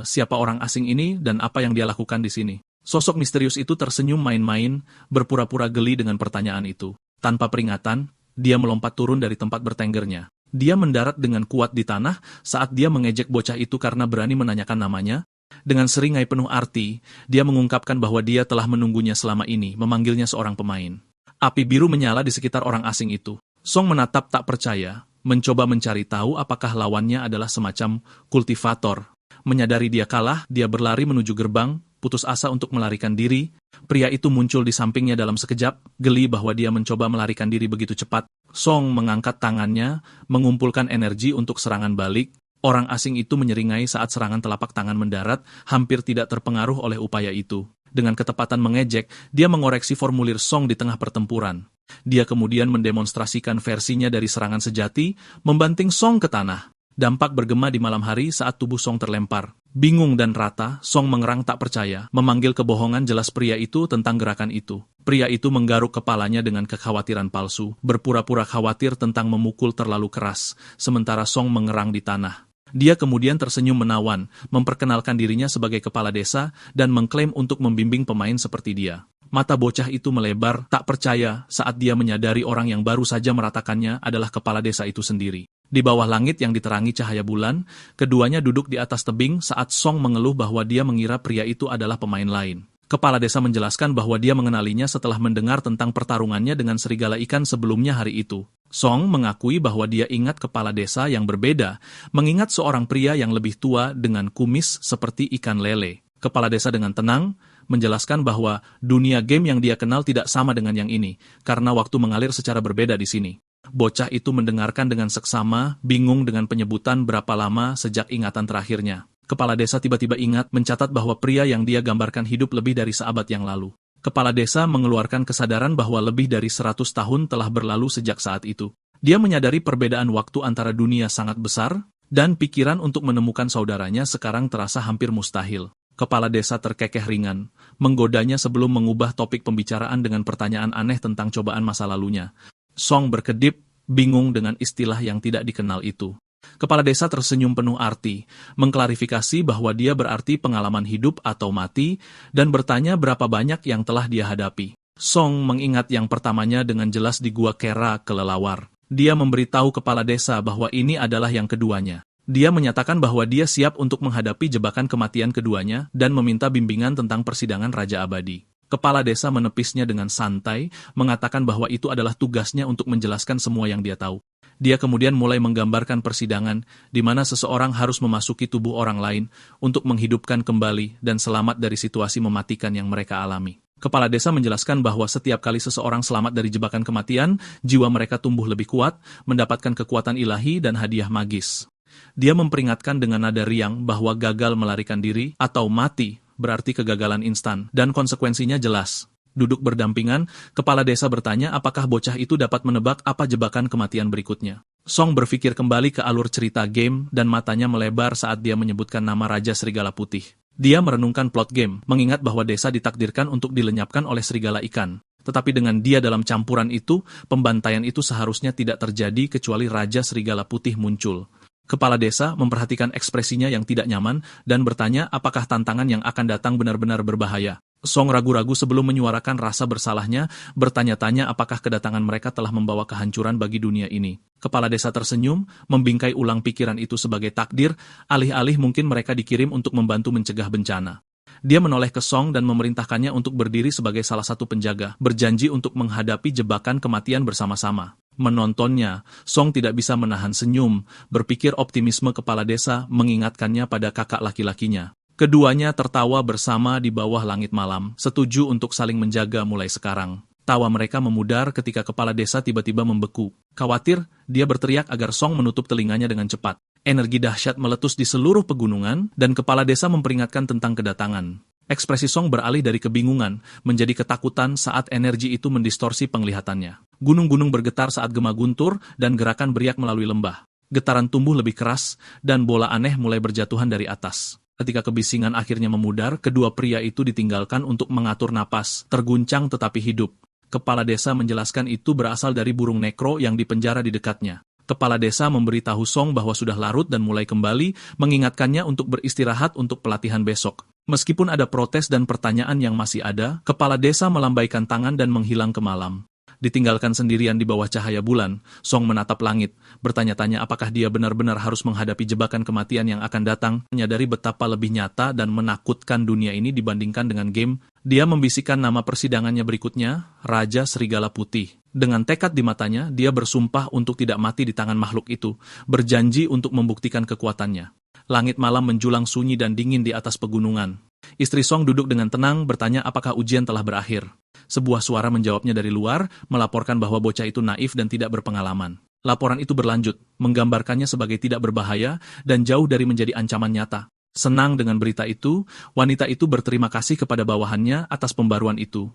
siapa orang asing ini dan apa yang dia lakukan di sini. Sosok misterius itu tersenyum main-main, berpura-pura geli dengan pertanyaan itu. Tanpa peringatan, dia melompat turun dari tempat bertenggernya. Dia mendarat dengan kuat di tanah saat dia mengejek bocah itu karena berani menanyakan namanya. Dengan seringai penuh arti, dia mengungkapkan bahwa dia telah menunggunya selama ini, memanggilnya seorang pemain. Api biru menyala di sekitar orang asing itu. Song menatap tak percaya, mencoba mencari tahu apakah lawannya adalah semacam kultivator. Menyadari dia kalah, dia berlari menuju gerbang, putus asa untuk melarikan diri. Pria itu muncul di sampingnya dalam sekejap, geli bahwa dia mencoba melarikan diri begitu cepat. Song mengangkat tangannya, mengumpulkan energi untuk serangan balik. Orang asing itu menyeringai saat serangan telapak tangan mendarat, hampir tidak terpengaruh oleh upaya itu. Dengan ketepatan mengejek, dia mengoreksi formulir Song di tengah pertempuran. Dia kemudian mendemonstrasikan versinya dari serangan sejati, membanting Song ke tanah. Dampak bergema di malam hari saat tubuh Song terlempar. Bingung dan rata, Song mengerang tak percaya, memanggil kebohongan jelas pria itu tentang gerakan itu. Pria itu menggaruk kepalanya dengan kekhawatiran palsu, berpura-pura khawatir tentang memukul terlalu keras, sementara Song mengerang di tanah. Dia kemudian tersenyum menawan, memperkenalkan dirinya sebagai kepala desa, dan mengklaim untuk membimbing pemain seperti dia. Mata bocah itu melebar, tak percaya saat dia menyadari orang yang baru saja meratakannya adalah kepala desa itu sendiri. Di bawah langit yang diterangi cahaya bulan, keduanya duduk di atas tebing saat Song mengeluh bahwa dia mengira pria itu adalah pemain lain. Kepala desa menjelaskan bahwa dia mengenalinya setelah mendengar tentang pertarungannya dengan serigala ikan sebelumnya hari itu. Song mengakui bahwa dia ingat kepala desa yang berbeda, mengingat seorang pria yang lebih tua dengan kumis seperti ikan lele. Kepala desa dengan tenang menjelaskan bahwa dunia game yang dia kenal tidak sama dengan yang ini, karena waktu mengalir secara berbeda di sini. Bocah itu mendengarkan dengan seksama, bingung dengan penyebutan berapa lama sejak ingatan terakhirnya. Kepala desa tiba-tiba ingat mencatat bahwa pria yang dia gambarkan hidup lebih dari seabad yang lalu. Kepala desa mengeluarkan kesadaran bahwa lebih dari 100 tahun telah berlalu sejak saat itu. Dia menyadari perbedaan waktu antara dunia sangat besar, dan pikiran untuk menemukan saudaranya sekarang terasa hampir mustahil. Kepala desa terkekeh ringan, menggodanya sebelum mengubah topik pembicaraan dengan pertanyaan aneh tentang cobaan masa lalunya. Song berkedip, bingung dengan istilah yang tidak dikenal itu. Kepala desa tersenyum penuh arti, mengklarifikasi bahwa dia berarti pengalaman hidup atau mati, dan bertanya berapa banyak yang telah dia hadapi. Song mengingat yang pertamanya dengan jelas di Gua Kera kelelawar. Dia memberitahu kepala desa bahwa ini adalah yang keduanya. Dia menyatakan bahwa dia siap untuk menghadapi jebakan kematian keduanya dan meminta bimbingan tentang persidangan Raja Abadi. Kepala desa menepisnya dengan santai, mengatakan bahwa itu adalah tugasnya untuk menjelaskan semua yang dia tahu. Dia kemudian mulai menggambarkan persidangan, di mana seseorang harus memasuki tubuh orang lain untuk menghidupkan kembali dan selamat dari situasi mematikan yang mereka alami. Kepala desa menjelaskan bahwa setiap kali seseorang selamat dari jebakan kematian, jiwa mereka tumbuh lebih kuat, mendapatkan kekuatan ilahi dan hadiah magis. Dia memperingatkan dengan nada riang bahwa gagal melarikan diri atau mati berarti kegagalan instan, dan konsekuensinya jelas. Duduk berdampingan, kepala desa bertanya apakah bocah itu dapat menebak apa jebakan kematian berikutnya. Song berpikir kembali ke alur cerita game dan matanya melebar saat dia menyebutkan nama Raja Serigala Putih. Dia merenungkan plot game, mengingat bahwa desa ditakdirkan untuk dilenyapkan oleh serigala ikan. Tetapi dengan dia dalam campuran itu, pembantaian itu seharusnya tidak terjadi kecuali Raja Serigala Putih muncul. Kepala desa memperhatikan ekspresinya yang tidak nyaman dan bertanya apakah tantangan yang akan datang benar-benar berbahaya. Song ragu-ragu sebelum menyuarakan rasa bersalahnya, bertanya-tanya apakah kedatangan mereka telah membawa kehancuran bagi dunia ini. Kepala desa tersenyum, membingkai ulang pikiran itu sebagai takdir, alih-alih mungkin mereka dikirim untuk membantu mencegah bencana. Dia menoleh ke Song dan memerintahkannya untuk berdiri sebagai salah satu penjaga, berjanji untuk menghadapi jebakan kematian bersama-sama. Menontonnya, Song tidak bisa menahan senyum, berpikir optimisme kepala desa mengingatkannya pada kakak laki-lakinya. Keduanya tertawa bersama di bawah langit malam, setuju untuk saling menjaga mulai sekarang. Tawa mereka memudar ketika kepala desa tiba-tiba membeku. Khawatir, dia berteriak agar Song menutup telinganya dengan cepat. Energi dahsyat meletus di seluruh pegunungan, dan kepala desa memperingatkan tentang kedatangan. Ekspresi Song beralih dari kebingungan, menjadi ketakutan saat energi itu mendistorsi penglihatannya. Gunung-gunung bergetar saat gema guntur, dan gerakan beriak melalui lembah. Getaran tumbuh lebih keras, dan bola aneh mulai berjatuhan dari atas. Ketika kebisingan akhirnya memudar, kedua pria itu ditinggalkan untuk mengatur napas, terguncang tetapi hidup. Kepala desa menjelaskan itu berasal dari burung nekro yang dipenjara di dekatnya. Kepala desa memberitahu Song bahwa sudah larut dan mulai kembali, mengingatkannya untuk beristirahat untuk pelatihan besok. Meskipun ada protes dan pertanyaan yang masih ada, kepala desa melambaikan tangan dan menghilang ke malam. Ditinggalkan sendirian di bawah cahaya bulan, Song menatap langit, bertanya-tanya apakah dia benar-benar harus menghadapi jebakan kematian yang akan datang, menyadari betapa lebih nyata dan menakutkan dunia ini dibandingkan dengan game. Dia membisikkan nama persidangannya berikutnya, Raja Serigala Putih. Dengan tekad di matanya, dia bersumpah untuk tidak mati di tangan makhluk itu, berjanji untuk membuktikan kekuatannya. Langit malam menjulang sunyi dan dingin di atas pegunungan. Istri Song duduk dengan tenang, bertanya apakah ujian telah berakhir. Sebuah suara menjawabnya dari luar, melaporkan bahwa bocah itu naif dan tidak berpengalaman. Laporan itu berlanjut, menggambarkannya sebagai tidak berbahaya dan jauh dari menjadi ancaman nyata. Senang dengan berita itu, wanita itu berterima kasih kepada bawahannya atas pembaruan itu.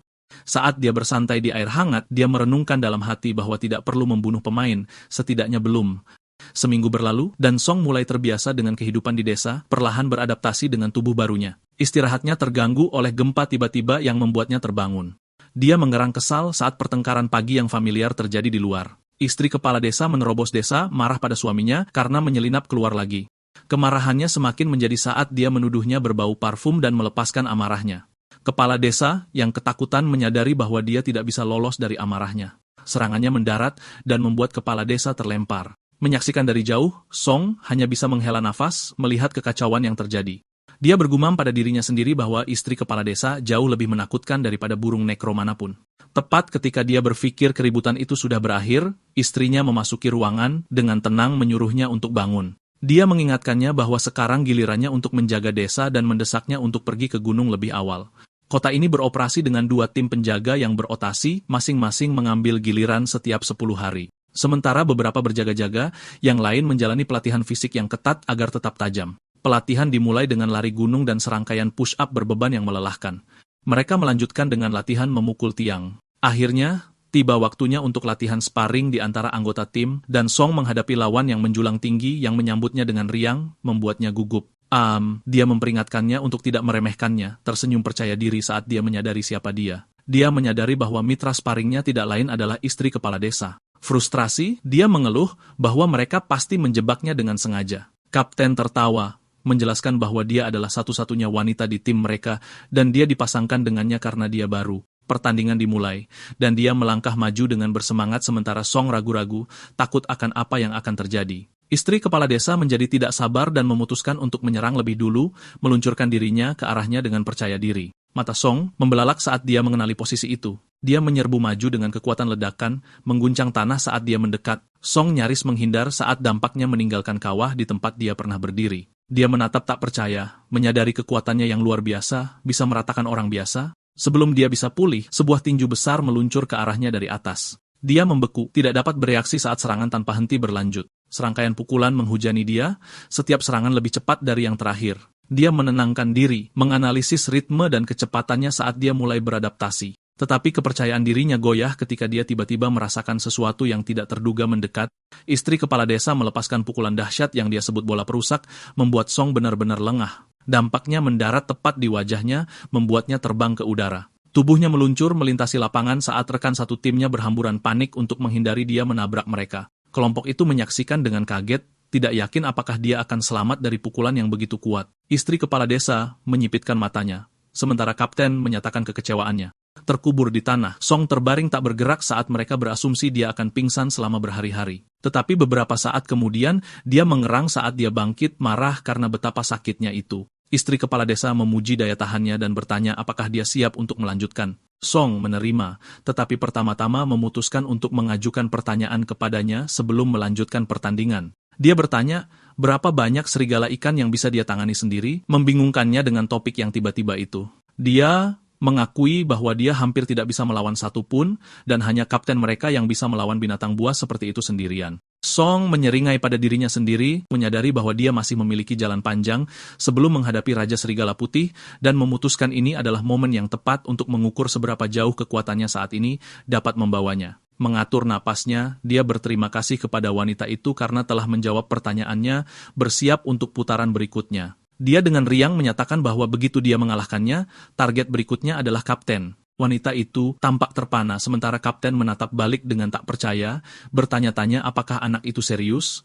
Saat dia bersantai di air hangat, dia merenungkan dalam hati bahwa tidak perlu membunuh pemain, setidaknya belum. Seminggu berlalu, dan Song mulai terbiasa dengan kehidupan di desa, perlahan beradaptasi dengan tubuh barunya. Istirahatnya terganggu oleh gempa tiba-tiba yang membuatnya terbangun. Dia mengerang kesal saat pertengkaran pagi yang familiar terjadi di luar. Istri kepala desa menerobos desa, marah pada suaminya karena menyelinap keluar lagi. Kemarahannya semakin menjadi saat dia menuduhnya berbau parfum dan melepaskan amarahnya. Kepala desa yang ketakutan menyadari bahwa dia tidak bisa lolos dari amarahnya. Serangannya mendarat dan membuat kepala desa terlempar. Menyaksikan dari jauh, Song hanya bisa menghela nafas melihat kekacauan yang terjadi. Dia bergumam pada dirinya sendiri bahwa istri kepala desa jauh lebih menakutkan daripada burung nekro manapun. Tepat ketika dia berpikir keributan itu sudah berakhir, istrinya memasuki ruangan dengan tenang menyuruhnya untuk bangun. Dia mengingatkannya bahwa sekarang gilirannya untuk menjaga desa dan mendesaknya untuk pergi ke gunung lebih awal. Kota ini beroperasi dengan 2 tim penjaga yang berotasi, masing-masing mengambil giliran setiap 10 hari. Sementara beberapa berjaga-jaga, yang lain menjalani pelatihan fisik yang ketat agar tetap tajam. Pelatihan dimulai dengan lari gunung dan serangkaian push-up berbeban yang melelahkan. Mereka melanjutkan dengan latihan memukul tiang. Akhirnya, tiba waktunya untuk latihan sparring di antara anggota tim, dan Song menghadapi lawan yang menjulang tinggi yang menyambutnya dengan riang, membuatnya gugup. Dia memperingatkannya untuk tidak meremehkannya, tersenyum percaya diri saat dia menyadari siapa dia. Dia menyadari bahwa mitra sparringnya tidak lain adalah istri kepala desa. Frustrasi, dia mengeluh bahwa mereka pasti menjebaknya dengan sengaja. Kapten tertawa, menjelaskan bahwa dia adalah satu-satunya wanita di tim mereka dan dia dipasangkan dengannya karena dia baru. Pertandingan dimulai, dan dia melangkah maju dengan bersemangat sementara Song ragu-ragu, takut akan apa yang akan terjadi. Istri kepala desa menjadi tidak sabar dan memutuskan untuk menyerang lebih dulu, meluncurkan dirinya ke arahnya dengan percaya diri. Mata Song membelalak saat dia mengenali posisi itu. Dia menyerbu maju dengan kekuatan ledakan, mengguncang tanah saat dia mendekat. Song nyaris menghindar saat dampaknya meninggalkan kawah di tempat dia pernah berdiri. Dia menatap tak percaya, menyadari kekuatannya yang luar biasa, bisa meratakan orang biasa. Sebelum dia bisa pulih, sebuah tinju besar meluncur ke arahnya dari atas. Dia membeku, tidak dapat bereaksi saat serangan tanpa henti berlanjut. Serangkaian pukulan menghujani dia, setiap serangan lebih cepat dari yang terakhir. Dia menenangkan diri, menganalisis ritme dan kecepatannya saat dia mulai beradaptasi. Tetapi kepercayaan dirinya goyah ketika dia tiba-tiba merasakan sesuatu yang tidak terduga mendekat. Istri kepala desa melepaskan pukulan dahsyat yang dia sebut bola perusak, membuat Song benar-benar lengah. Dampaknya mendarat tepat di wajahnya, membuatnya terbang ke udara. Tubuhnya meluncur melintasi lapangan saat rekan satu timnya berhamburan panik untuk menghindari dia menabrak mereka. Kelompok itu menyaksikan dengan kaget, tidak yakin apakah dia akan selamat dari pukulan yang begitu kuat. Istri kepala desa menyipitkan matanya, sementara kapten menyatakan kekecewaannya. Terkubur di tanah, Song terbaring tak bergerak saat mereka berasumsi dia akan pingsan selama berhari-hari. Tetapi beberapa saat kemudian, dia mengerang saat dia bangkit marah karena betapa sakitnya itu. Istri kepala desa memuji daya tahannya dan bertanya apakah dia siap untuk melanjutkan. Song menerima, tetapi pertama-tama memutuskan untuk mengajukan pertanyaan kepadanya sebelum melanjutkan pertandingan. Dia bertanya, berapa banyak serigala ikan yang bisa dia tangani sendiri, membingungkannya dengan topik yang tiba-tiba itu. Dia mengakui bahwa dia hampir tidak bisa melawan satu pun, dan hanya kapten mereka yang bisa melawan binatang buas seperti itu sendirian. Song menyeringai pada dirinya sendiri, menyadari bahwa dia masih memiliki jalan panjang sebelum menghadapi Raja Serigala Putih, dan memutuskan ini adalah momen yang tepat untuk mengukur seberapa jauh kekuatannya saat ini dapat membawanya. Mengatur napasnya, dia berterima kasih kepada wanita itu karena telah menjawab pertanyaannya, bersiap untuk putaran berikutnya. Dia dengan riang menyatakan bahwa begitu dia mengalahkannya, target berikutnya adalah kapten. Wanita itu tampak terpana sementara kapten menatap balik dengan tak percaya, bertanya-tanya apakah anak itu serius.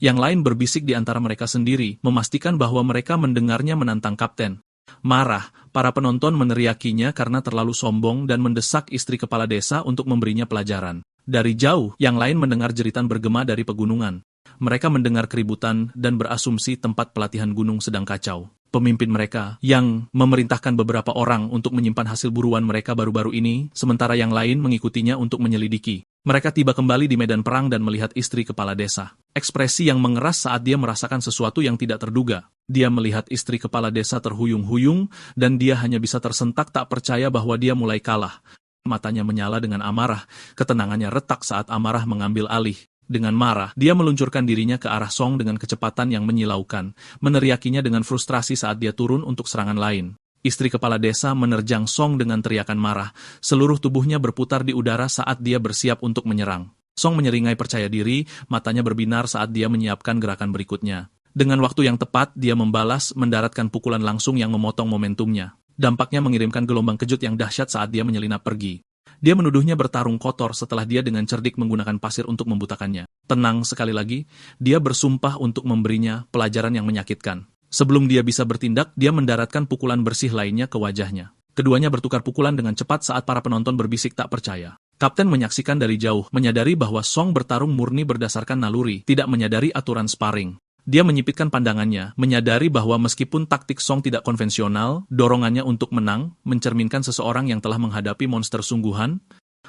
Yang lain berbisik di antara mereka sendiri, memastikan bahwa mereka mendengarnya menantang kapten. Marah, para penonton meneriakinya karena terlalu sombong dan mendesak istri kepala desa untuk memberinya pelajaran. Dari jauh, yang lain mendengar jeritan bergema dari pegunungan. Mereka mendengar keributan dan berasumsi tempat pelatihan gunung sedang kacau. Pemimpin mereka, yang memerintahkan beberapa orang untuk menyimpan hasil buruan mereka baru-baru ini, sementara yang lain mengikutinya untuk menyelidiki. Mereka tiba kembali di medan perang dan melihat istri kepala desa. Ekspresi yang mengeras saat dia merasakan sesuatu yang tidak terduga. Dia melihat istri kepala desa terhuyung-huyung, dan dia hanya bisa tersentak tak percaya bahwa dia mulai kalah. Matanya menyala dengan amarah, ketenangannya retak saat amarah mengambil alih. Dengan marah, dia meluncurkan dirinya ke arah Song dengan kecepatan yang menyilaukan, meneriakinya dengan frustrasi saat dia turun untuk serangan lain. Istri kepala desa menerjang Song dengan teriakan marah, seluruh tubuhnya berputar di udara saat dia bersiap untuk menyerang. Song menyeringai percaya diri, matanya berbinar saat dia menyiapkan gerakan berikutnya. Dengan waktu yang tepat, dia membalas, mendaratkan pukulan langsung yang memotong momentumnya. Dampaknya mengirimkan gelombang kejut yang dahsyat saat dia menyelinap pergi. Dia menuduhnya bertarung kotor setelah dia dengan cerdik menggunakan pasir untuk membutakannya. Tenang sekali lagi, dia bersumpah untuk memberinya pelajaran yang menyakitkan. Sebelum dia bisa bertindak, dia mendaratkan pukulan bersih lainnya ke wajahnya. Keduanya bertukar pukulan dengan cepat saat para penonton berbisik tak percaya. Kapten menyaksikan dari jauh, menyadari bahwa Song bertarung murni berdasarkan naluri, tidak menyadari aturan sparring. Dia menyipitkan pandangannya, menyadari bahwa meskipun taktik Song tidak konvensional, dorongannya untuk menang mencerminkan seseorang yang telah menghadapi monster sungguhan.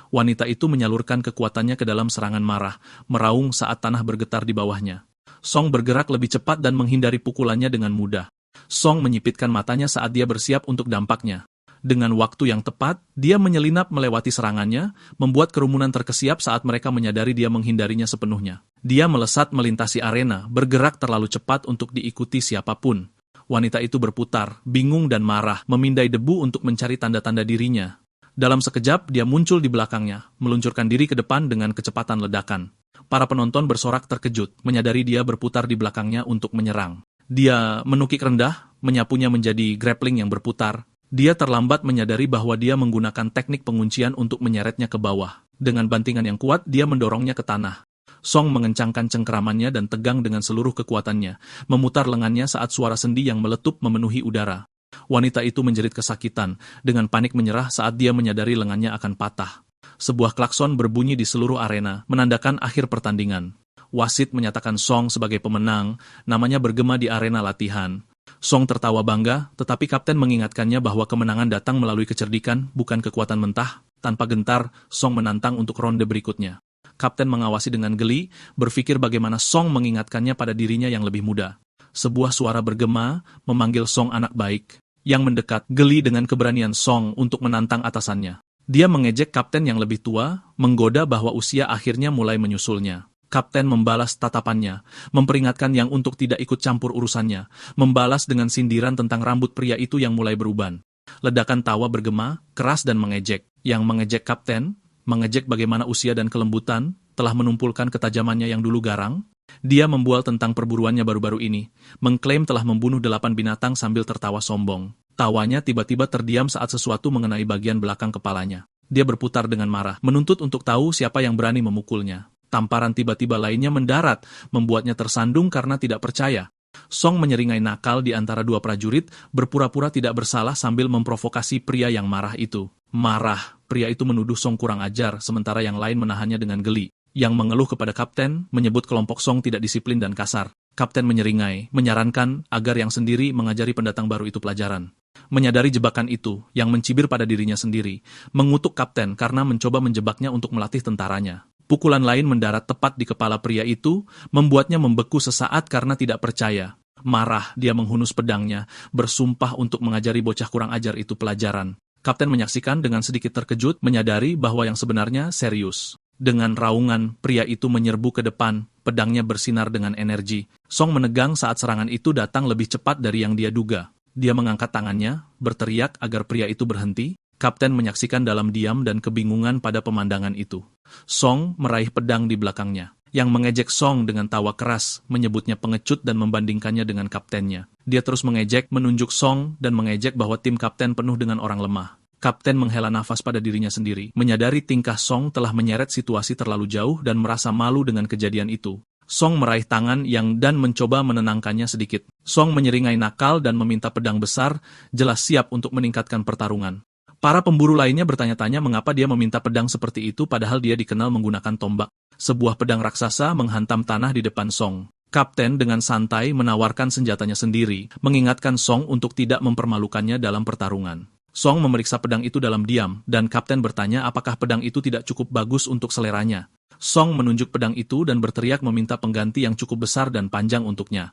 Wanita itu menyalurkan kekuatannya ke dalam serangan marah, meraung saat tanah bergetar di bawahnya. Song bergerak lebih cepat dan menghindari pukulannya dengan mudah. Song menyipitkan matanya saat dia bersiap untuk dampaknya. Dengan waktu yang tepat, dia menyelinap melewati serangannya, membuat kerumunan terkesiap saat mereka menyadari dia menghindarinya sepenuhnya. Dia melesat melintasi arena, bergerak terlalu cepat untuk diikuti siapapun. Wanita itu berputar, bingung dan marah, memindai debu untuk mencari tanda-tanda dirinya. Dalam sekejap, dia muncul di belakangnya, meluncurkan diri ke depan dengan kecepatan ledakan. Para penonton bersorak terkejut, menyadari dia berputar di belakangnya untuk menyerang. Dia menukik rendah, menyapunya menjadi grappling yang berputar. Dia terlambat menyadari bahwa dia menggunakan teknik penguncian untuk menyeretnya ke bawah. Dengan bantingan yang kuat, dia mendorongnya ke tanah. Song mengencangkan cengkeramannya dan tegang dengan seluruh kekuatannya, memutar lengannya saat suara sendi yang meletup memenuhi udara. Wanita itu menjerit kesakitan, dengan panik menyerah saat dia menyadari lengannya akan patah. Sebuah klakson berbunyi di seluruh arena, menandakan akhir pertandingan. Wasit menyatakan Song sebagai pemenang, namanya bergema di arena latihan. Song tertawa bangga, tetapi kapten mengingatkannya bahwa kemenangan datang melalui kecerdikan, bukan kekuatan mentah. Tanpa gentar, Song menantang untuk ronde berikutnya. Kapten mengawasi dengan geli, berpikir bagaimana Song mengingatkannya pada dirinya yang lebih muda. Sebuah suara bergema, memanggil Song anak baik. Yang mendekat, geli dengan keberanian Song untuk menantang atasannya. Dia mengejek kapten yang lebih tua, menggoda bahwa usia akhirnya mulai menyusulnya. Kapten membalas tatapannya, memperingatkan yang untuk tidak ikut campur urusannya, membalas dengan sindiran tentang rambut pria itu yang mulai beruban. Ledakan tawa bergema, keras dan mengejek. Yang mengejek kapten, mengejek bagaimana usia dan kelembutan telah menumpulkan ketajamannya yang dulu garang. Dia membual tentang perburuannya baru-baru ini, mengklaim telah membunuh 8 binatang sambil tertawa sombong. Tawanya tiba-tiba terdiam saat sesuatu mengenai bagian belakang kepalanya. Dia berputar dengan marah, menuntut untuk tahu siapa yang berani memukulnya. Tamparan tiba-tiba lainnya mendarat, membuatnya tersandung karena tidak percaya. Song menyeringai nakal di antara dua prajurit, berpura-pura tidak bersalah sambil memprovokasi pria yang marah itu. Marah, pria itu menuduh Song kurang ajar, sementara yang lain menahannya dengan geli. Yang mengeluh kepada kapten, menyebut kelompok Song tidak disiplin dan kasar. Kapten menyeringai, menyarankan agar yang sendiri mengajari pendatang baru itu pelajaran. Menyadari jebakan itu, yang mencibir pada dirinya sendiri, mengutuk kapten karena mencoba menjebaknya untuk melatih tentaranya. Pukulan lain mendarat tepat di kepala pria itu, membuatnya membeku sesaat karena tidak percaya. Marah, dia menghunus pedangnya, bersumpah untuk mengajari bocah kurang ajar itu pelajaran. Kapten menyaksikan dengan sedikit terkejut, menyadari bahwa yang sebenarnya serius. Dengan raungan, pria itu menyerbu ke depan, pedangnya bersinar dengan energi. Song menegang saat serangan itu datang lebih cepat dari yang dia duga. Dia mengangkat tangannya, berteriak agar pria itu berhenti. Kapten menyaksikan dalam diam dan kebingungan pada pemandangan itu. Song meraih pedang di belakangnya. Yang mengejek Song dengan tawa keras, menyebutnya pengecut dan membandingkannya dengan kaptennya. Dia terus mengejek, menunjuk Song, dan mengejek bahwa tim kapten penuh dengan orang lemah. Kapten menghela nafas pada dirinya sendiri, menyadari tingkah Song telah menyeret situasi terlalu jauh dan merasa malu dengan kejadian itu. Song meraih tangan dan mencoba menenangkannya sedikit. Song menyeringai nakal dan meminta pedang besar, jelas siap untuk meningkatkan pertarungan. Para pemburu lainnya bertanya-tanya mengapa dia meminta pedang seperti itu padahal dia dikenal menggunakan tombak. Sebuah pedang raksasa menghantam tanah di depan Song. Kapten dengan santai menawarkan senjatanya sendiri, mengingatkan Song untuk tidak mempermalukannya dalam pertarungan. Song memeriksa pedang itu dalam diam, dan kapten bertanya apakah pedang itu tidak cukup bagus untuk seleranya. Song menunjuk pedang itu dan berteriak meminta pengganti yang cukup besar dan panjang untuknya.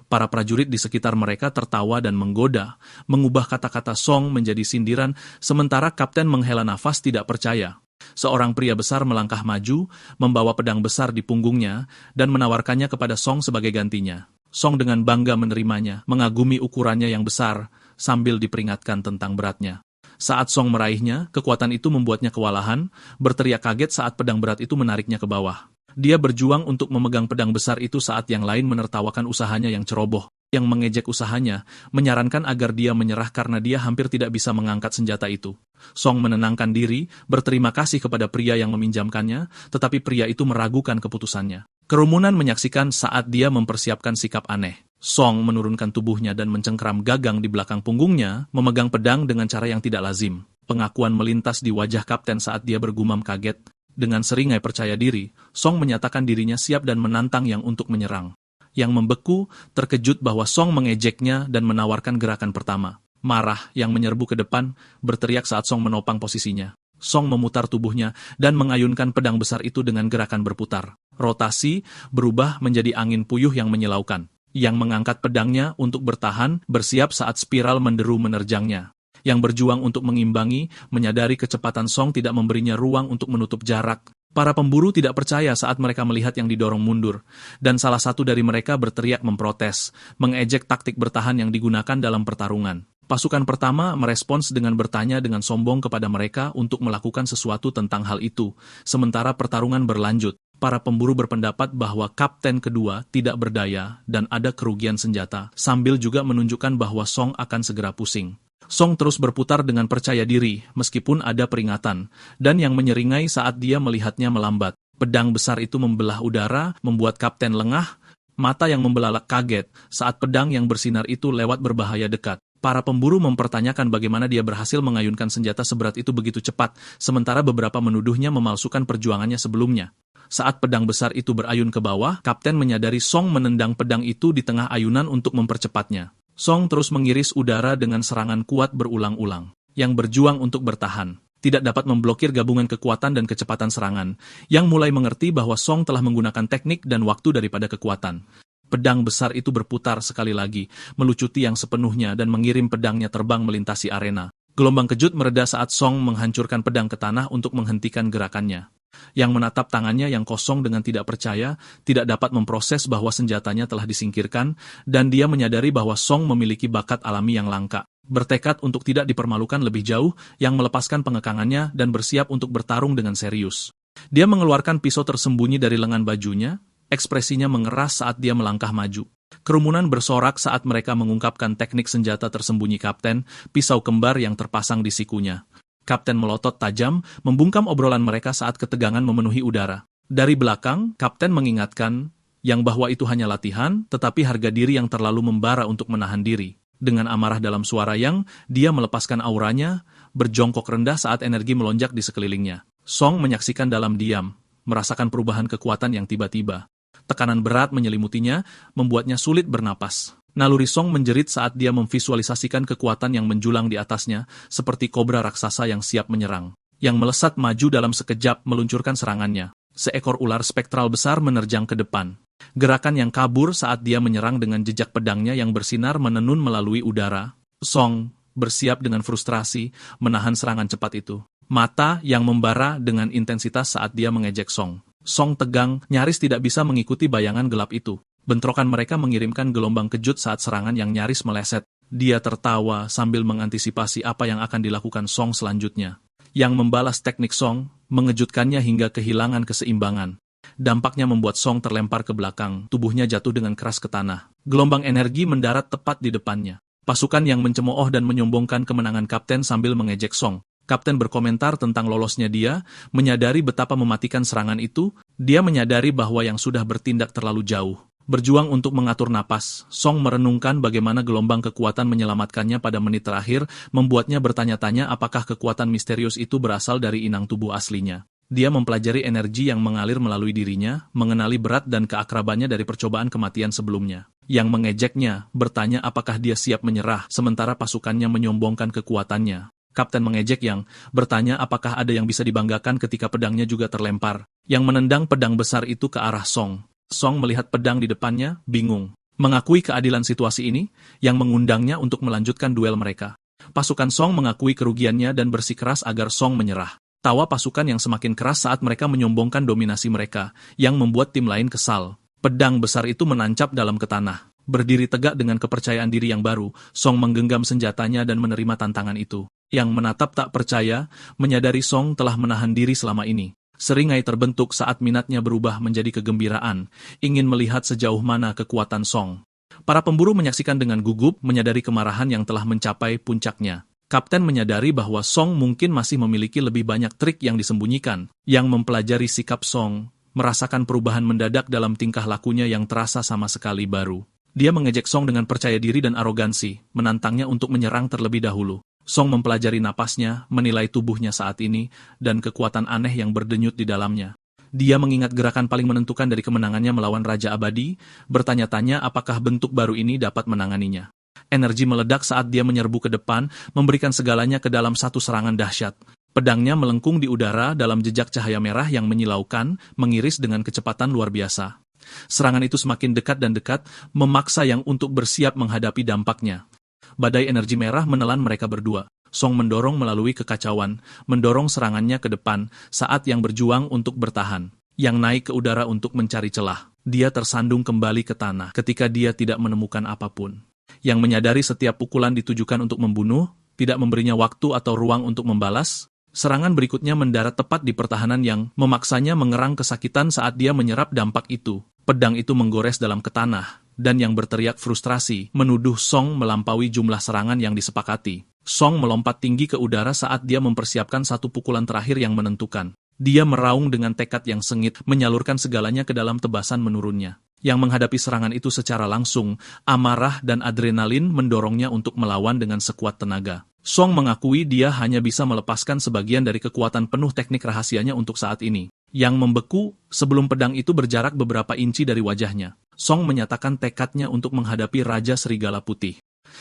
Para prajurit di sekitar mereka tertawa dan menggoda, mengubah kata-kata Song menjadi sindiran, sementara kapten menghela nafas tidak percaya. Seorang pria besar melangkah maju, membawa pedang besar di punggungnya, dan menawarkannya kepada Song sebagai gantinya. Song dengan bangga menerimanya, mengagumi ukurannya yang besar, sambil diperingatkan tentang beratnya. Saat Song meraihnya, kekuatan itu membuatnya kewalahan, berteriak kaget saat pedang berat itu menariknya ke bawah. Dia berjuang untuk memegang pedang besar itu saat yang lain menertawakan usahanya yang ceroboh. Yang mengejek usahanya, menyarankan agar dia menyerah karena dia hampir tidak bisa mengangkat senjata itu. Song menenangkan diri, berterima kasih kepada pria yang meminjamkannya, tetapi pria itu meragukan keputusannya. Kerumunan menyaksikan saat dia mempersiapkan sikap aneh. Song menurunkan tubuhnya dan mencengkram gagang di belakang punggungnya, memegang pedang dengan cara yang tidak lazim. Pengakuan melintas di wajah kapten saat dia bergumam kaget. Dengan seringai percaya diri, Song menyatakan dirinya siap dan menantang Yang untuk menyerang. Yang membeku, terkejut bahwa Song mengejeknya dan menawarkan gerakan pertama. Marah, Yang menyerbu ke depan, berteriak saat Song menopang posisinya. Song memutar tubuhnya dan mengayunkan pedang besar itu dengan gerakan berputar. Rotasi berubah menjadi angin puyuh yang menyilaukan. Yang mengangkat pedangnya untuk bertahan, bersiap saat spiral menderu menerjangnya. Yang berjuang untuk mengimbangi, menyadari kecepatan Song tidak memberinya ruang untuk menutup jarak. Para pemburu tidak percaya saat mereka melihat yang didorong mundur, dan salah satu dari mereka berteriak memprotes, mengejek taktik bertahan yang digunakan dalam pertarungan. Pasukan pertama merespons dengan bertanya dengan sombong kepada mereka untuk melakukan sesuatu tentang hal itu, sementara pertarungan berlanjut. Para pemburu berpendapat bahwa kapten kedua tidak berdaya dan ada kerugian senjata, sambil juga menunjukkan bahwa Song akan segera pusing. Song terus berputar dengan percaya diri, meskipun ada peringatan, dan yang menyeringai saat dia melihatnya melambat. Pedang besar itu membelah udara, membuat kapten lengah, mata yang membelalak kaget saat pedang yang bersinar itu lewat berbahaya dekat. Para pemburu mempertanyakan bagaimana dia berhasil mengayunkan senjata seberat itu begitu cepat, sementara beberapa menuduhnya memalsukan perjuangannya sebelumnya. Saat pedang besar itu berayun ke bawah, kapten menyadari Song menendang pedang itu di tengah ayunan untuk mempercepatnya. Song terus mengiris udara dengan serangan kuat berulang-ulang. Yang berjuang untuk bertahan, tidak dapat memblokir gabungan kekuatan dan kecepatan serangan. Yang mulai mengerti bahwa Song telah menggunakan teknik dan waktu daripada kekuatan. Pedang besar itu berputar sekali lagi, melucuti yang sepenuhnya dan mengirim pedangnya terbang melintasi arena. Gelombang kejut mereda saat Song menghancurkan pedang ke tanah untuk menghentikan gerakannya. Yang menatap tangannya yang kosong dengan tidak percaya, tidak dapat memproses bahwa senjatanya telah disingkirkan, dan dia menyadari bahwa Song memiliki bakat alami yang langka. Bertekad untuk tidak dipermalukan lebih jauh, yang melepaskan pengekangannya dan bersiap untuk bertarung dengan serius. Dia mengeluarkan pisau tersembunyi dari lengan bajunya, ekspresinya mengeras saat dia melangkah maju. Kerumunan bersorak saat mereka mengungkapkan teknik senjata tersembunyi kapten, pisau kembar yang terpasang di sikunya. Kapten melotot tajam, membungkam obrolan mereka saat ketegangan memenuhi udara. Dari belakang, kapten mengingatkan yang bahwa itu hanya latihan, tetapi harga diri yang terlalu membara untuk menahan diri. Dengan amarah dalam suara yang, dia melepaskan auranya, berjongkok rendah saat energi melonjak di sekelilingnya. Song menyaksikan dalam diam, merasakan perubahan kekuatan yang tiba-tiba. Tekanan berat menyelimutinya, membuatnya sulit bernapas. Naluri Song menjerit saat dia memvisualisasikan kekuatan yang menjulang di atasnya, seperti kobra raksasa yang siap menyerang. Yang melesat maju dalam sekejap meluncurkan serangannya. Seekor ular spektral besar menerjang ke depan. Gerakan yang kabur saat dia menyerang dengan jejak pedangnya yang bersinar menenun melalui udara. Song bersiap dengan frustrasi, menahan serangan cepat itu. Mata yang membara dengan intensitas saat dia mengejek Song. Song tegang, nyaris tidak bisa mengikuti bayangan gelap itu. Bentrokan mereka mengirimkan gelombang kejut saat serangan yang nyaris meleset. Dia tertawa sambil mengantisipasi apa yang akan dilakukan Song selanjutnya. Yang membalas teknik Song, mengejutkannya hingga kehilangan keseimbangan. Dampaknya membuat Song terlempar ke belakang, tubuhnya jatuh dengan keras ke tanah. Gelombang energi mendarat tepat di depannya. Pasukan yang mencemooh dan menyombongkan kemenangan kapten sambil mengejek Song. Kapten berkomentar tentang lolosnya dia, menyadari betapa mematikan serangan itu, dia menyadari bahwa yang sudah bertindak terlalu jauh. Berjuang untuk mengatur napas, Song merenungkan bagaimana gelombang kekuatan menyelamatkannya pada menit terakhir, membuatnya bertanya-tanya apakah kekuatan misterius itu berasal dari inang tubuh aslinya. Dia mempelajari energi yang mengalir melalui dirinya, mengenali berat dan keakrabannya dari percobaan kematian sebelumnya. Yang mengejeknya, bertanya apakah dia siap menyerah, sementara pasukannya menyombongkan kekuatannya. Kapten mengejek Yang, bertanya apakah ada yang bisa dibanggakan ketika pedangnya juga terlempar. Yang menendang pedang besar itu ke arah Song. Song melihat pedang di depannya, bingung. Mengakui keadilan situasi ini, yang mengundangnya untuk melanjutkan duel mereka. Pasukan Song mengakui kerugiannya dan bersikeras agar Song menyerah. Tawa pasukan yang semakin keras saat mereka menyombongkan dominasi mereka, yang membuat tim lain kesal. Pedang besar itu menancap dalam ke tanah. Berdiri tegak dengan kepercayaan diri yang baru, Song menggenggam senjatanya dan menerima tantangan itu. yang menatap tak percaya, menyadari Song telah menahan diri selama ini. Seringai terbentuk saat minatnya berubah menjadi kegembiraan, ingin melihat sejauh mana kekuatan Song. Para pemburu menyaksikan dengan gugup, menyadari kemarahan yang telah mencapai puncaknya. Kapten menyadari bahwa Song mungkin masih memiliki lebih banyak trik yang disembunyikan, yang mempelajari sikap Song, merasakan perubahan mendadak dalam tingkah lakunya yang terasa sama sekali baru. Dia mengejek Song dengan percaya diri dan arogansi, menantangnya untuk menyerang terlebih dahulu. Song mempelajari napasnya, menilai tubuhnya saat ini, dan kekuatan aneh yang berdenyut di dalamnya. Dia mengingat gerakan paling menentukan dari kemenangannya melawan Raja Abadi, bertanya-tanya apakah bentuk baru ini dapat menanganinya. Energi meledak saat dia menyerbu ke depan, memberikan segalanya ke dalam satu serangan dahsyat. Pedangnya melengkung di udara dalam jejak cahaya merah yang menyilaukan, mengiris dengan kecepatan luar biasa. Serangan itu semakin dekat dan dekat, memaksa Yang untuk bersiap menghadapi dampaknya. Badai energi merah menelan mereka berdua. Song mendorong melalui kekacauan, mendorong serangannya ke depan saat Yang berjuang untuk bertahan. Yang naik ke udara untuk mencari celah. Dia tersandung kembali ke tanah ketika dia tidak menemukan apapun. Yang menyadari setiap pukulan ditujukan untuk membunuh, tidak memberinya waktu atau ruang untuk membalas. Serangan berikutnya mendarat tepat di pertahanan Yang, memaksanya mengerang kesakitan saat dia menyerap dampak itu. Pedang itu menggores dalam ke tanah, dan Yang berteriak frustrasi, menuduh Song melampaui jumlah serangan yang disepakati. Song melompat tinggi ke udara saat dia mempersiapkan satu pukulan terakhir yang menentukan. Dia meraung dengan tekad yang sengit, menyalurkan segalanya ke dalam tebasan menurunnya. Yang menghadapi serangan itu secara langsung, amarah dan adrenalin mendorongnya untuk melawan dengan sekuat tenaga. Song mengakui dia hanya bisa melepaskan sebagian dari kekuatan penuh teknik rahasianya untuk saat ini. Yang membeku sebelum pedang itu berjarak beberapa inci dari wajahnya. Song menyatakan tekadnya untuk menghadapi Raja Serigala Putih.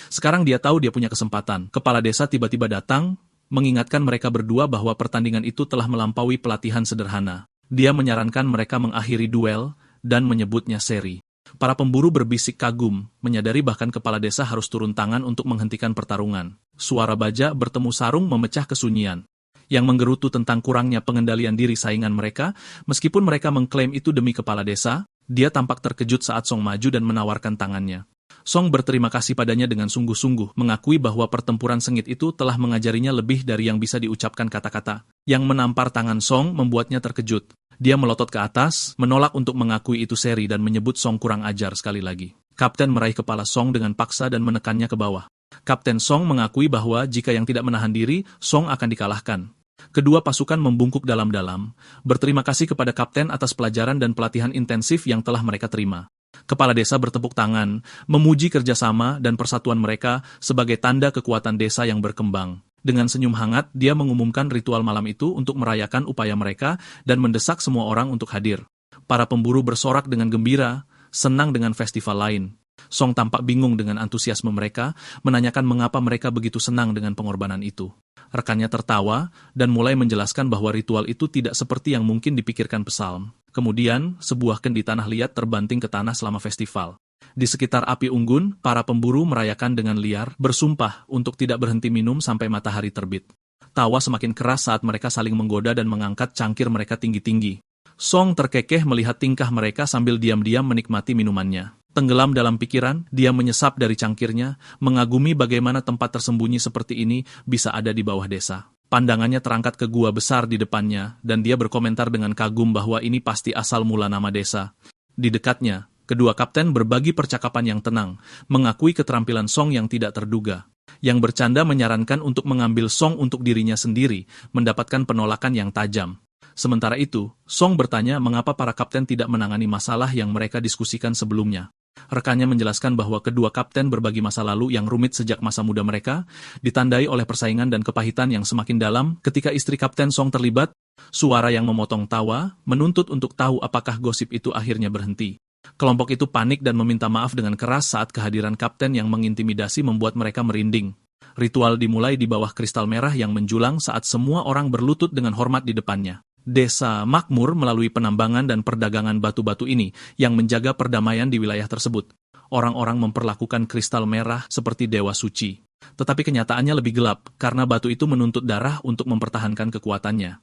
Sekarang dia tahu dia punya kesempatan. Kepala desa tiba-tiba datang, mengingatkan mereka berdua bahwa pertandingan itu telah melampaui pelatihan sederhana. Dia menyarankan mereka mengakhiri duel dan menyebutnya seri. Para pemburu berbisik kagum, menyadari bahkan kepala desa harus turun tangan untuk menghentikan pertarungan. Suara baja bertemu sarung memecah kesunyian. Yang menggerutu tentang kurangnya pengendalian diri saingan mereka, meskipun mereka mengklaim itu demi kepala desa, dia tampak terkejut saat Song maju dan menawarkan tangannya. Song berterima kasih padanya dengan sungguh-sungguh, mengakui bahwa pertempuran sengit itu telah mengajarinya lebih dari yang bisa diucapkan kata-kata. Yang menampar tangan Song membuatnya terkejut. Dia melotot ke atas, menolak untuk mengakui itu seri dan menyebut Song kurang ajar sekali lagi. Kapten meraih kepala Song dengan paksa dan menekannya ke bawah. Kapten Song mengakui bahwa jika Yang tidak menahan diri, Song akan dikalahkan. Kedua pasukan membungkuk dalam-dalam, berterima kasih kepada kapten atas pelajaran dan pelatihan intensif yang telah mereka terima. Kepala desa bertepuk tangan, memuji kerjasama dan persatuan mereka sebagai tanda kekuatan desa yang berkembang. Dengan senyum hangat, dia mengumumkan ritual malam itu untuk merayakan upaya mereka dan mendesak semua orang untuk hadir. Para pemburu bersorak dengan gembira, senang dengan festival lain. Song tampak bingung dengan antusiasme mereka, menanyakan mengapa mereka begitu senang dengan pengorbanan itu. Rekannya tertawa dan mulai menjelaskan bahwa ritual itu tidak seperti yang mungkin dipikirkan Psalm. Kemudian, sebuah kendi tanah liat terbanting ke tanah selama festival. Di sekitar api unggun, para pemburu merayakan dengan liar, bersumpah untuk tidak berhenti minum sampai matahari terbit. Tawa semakin keras saat mereka saling menggoda dan mengangkat cangkir mereka tinggi-tinggi. Song terkekeh melihat tingkah mereka sambil diam-diam menikmati minumannya. Tenggelam dalam pikiran, dia menyesap dari cangkirnya, mengagumi bagaimana tempat tersembunyi seperti ini bisa ada di bawah desa. Pandangannya terangkat ke gua besar di depannya, dan dia berkomentar dengan kagum bahwa ini pasti asal mula nama desa. Di dekatnya, kedua kapten berbagi percakapan yang tenang, mengakui keterampilan Song yang tidak terduga. Yang bercanda menyarankan untuk mengambil Song untuk dirinya sendiri, mendapatkan penolakan yang tajam. Sementara itu, Song bertanya mengapa para kapten tidak menangani masalah yang mereka diskusikan sebelumnya. Rekannya menjelaskan bahwa kedua kapten berbagi masa lalu yang rumit sejak masa muda mereka, ditandai oleh persaingan dan kepahitan yang semakin dalam. Ketika istri Kapten Song terlibat, suara yang memotong tawa menuntut untuk tahu apakah gosip itu akhirnya berhenti. Kelompok itu panik dan meminta maaf dengan keras saat kehadiran kapten yang mengintimidasi membuat mereka merinding. Ritual dimulai di bawah kristal merah yang menjulang saat semua orang berlutut dengan hormat di depannya. Desa makmur melalui penambangan dan perdagangan batu-batu ini yang menjaga perdamaian di wilayah tersebut. Orang-orang memperlakukan kristal merah seperti dewa suci. Tetapi kenyataannya lebih gelap karena batu itu menuntut darah untuk mempertahankan kekuatannya.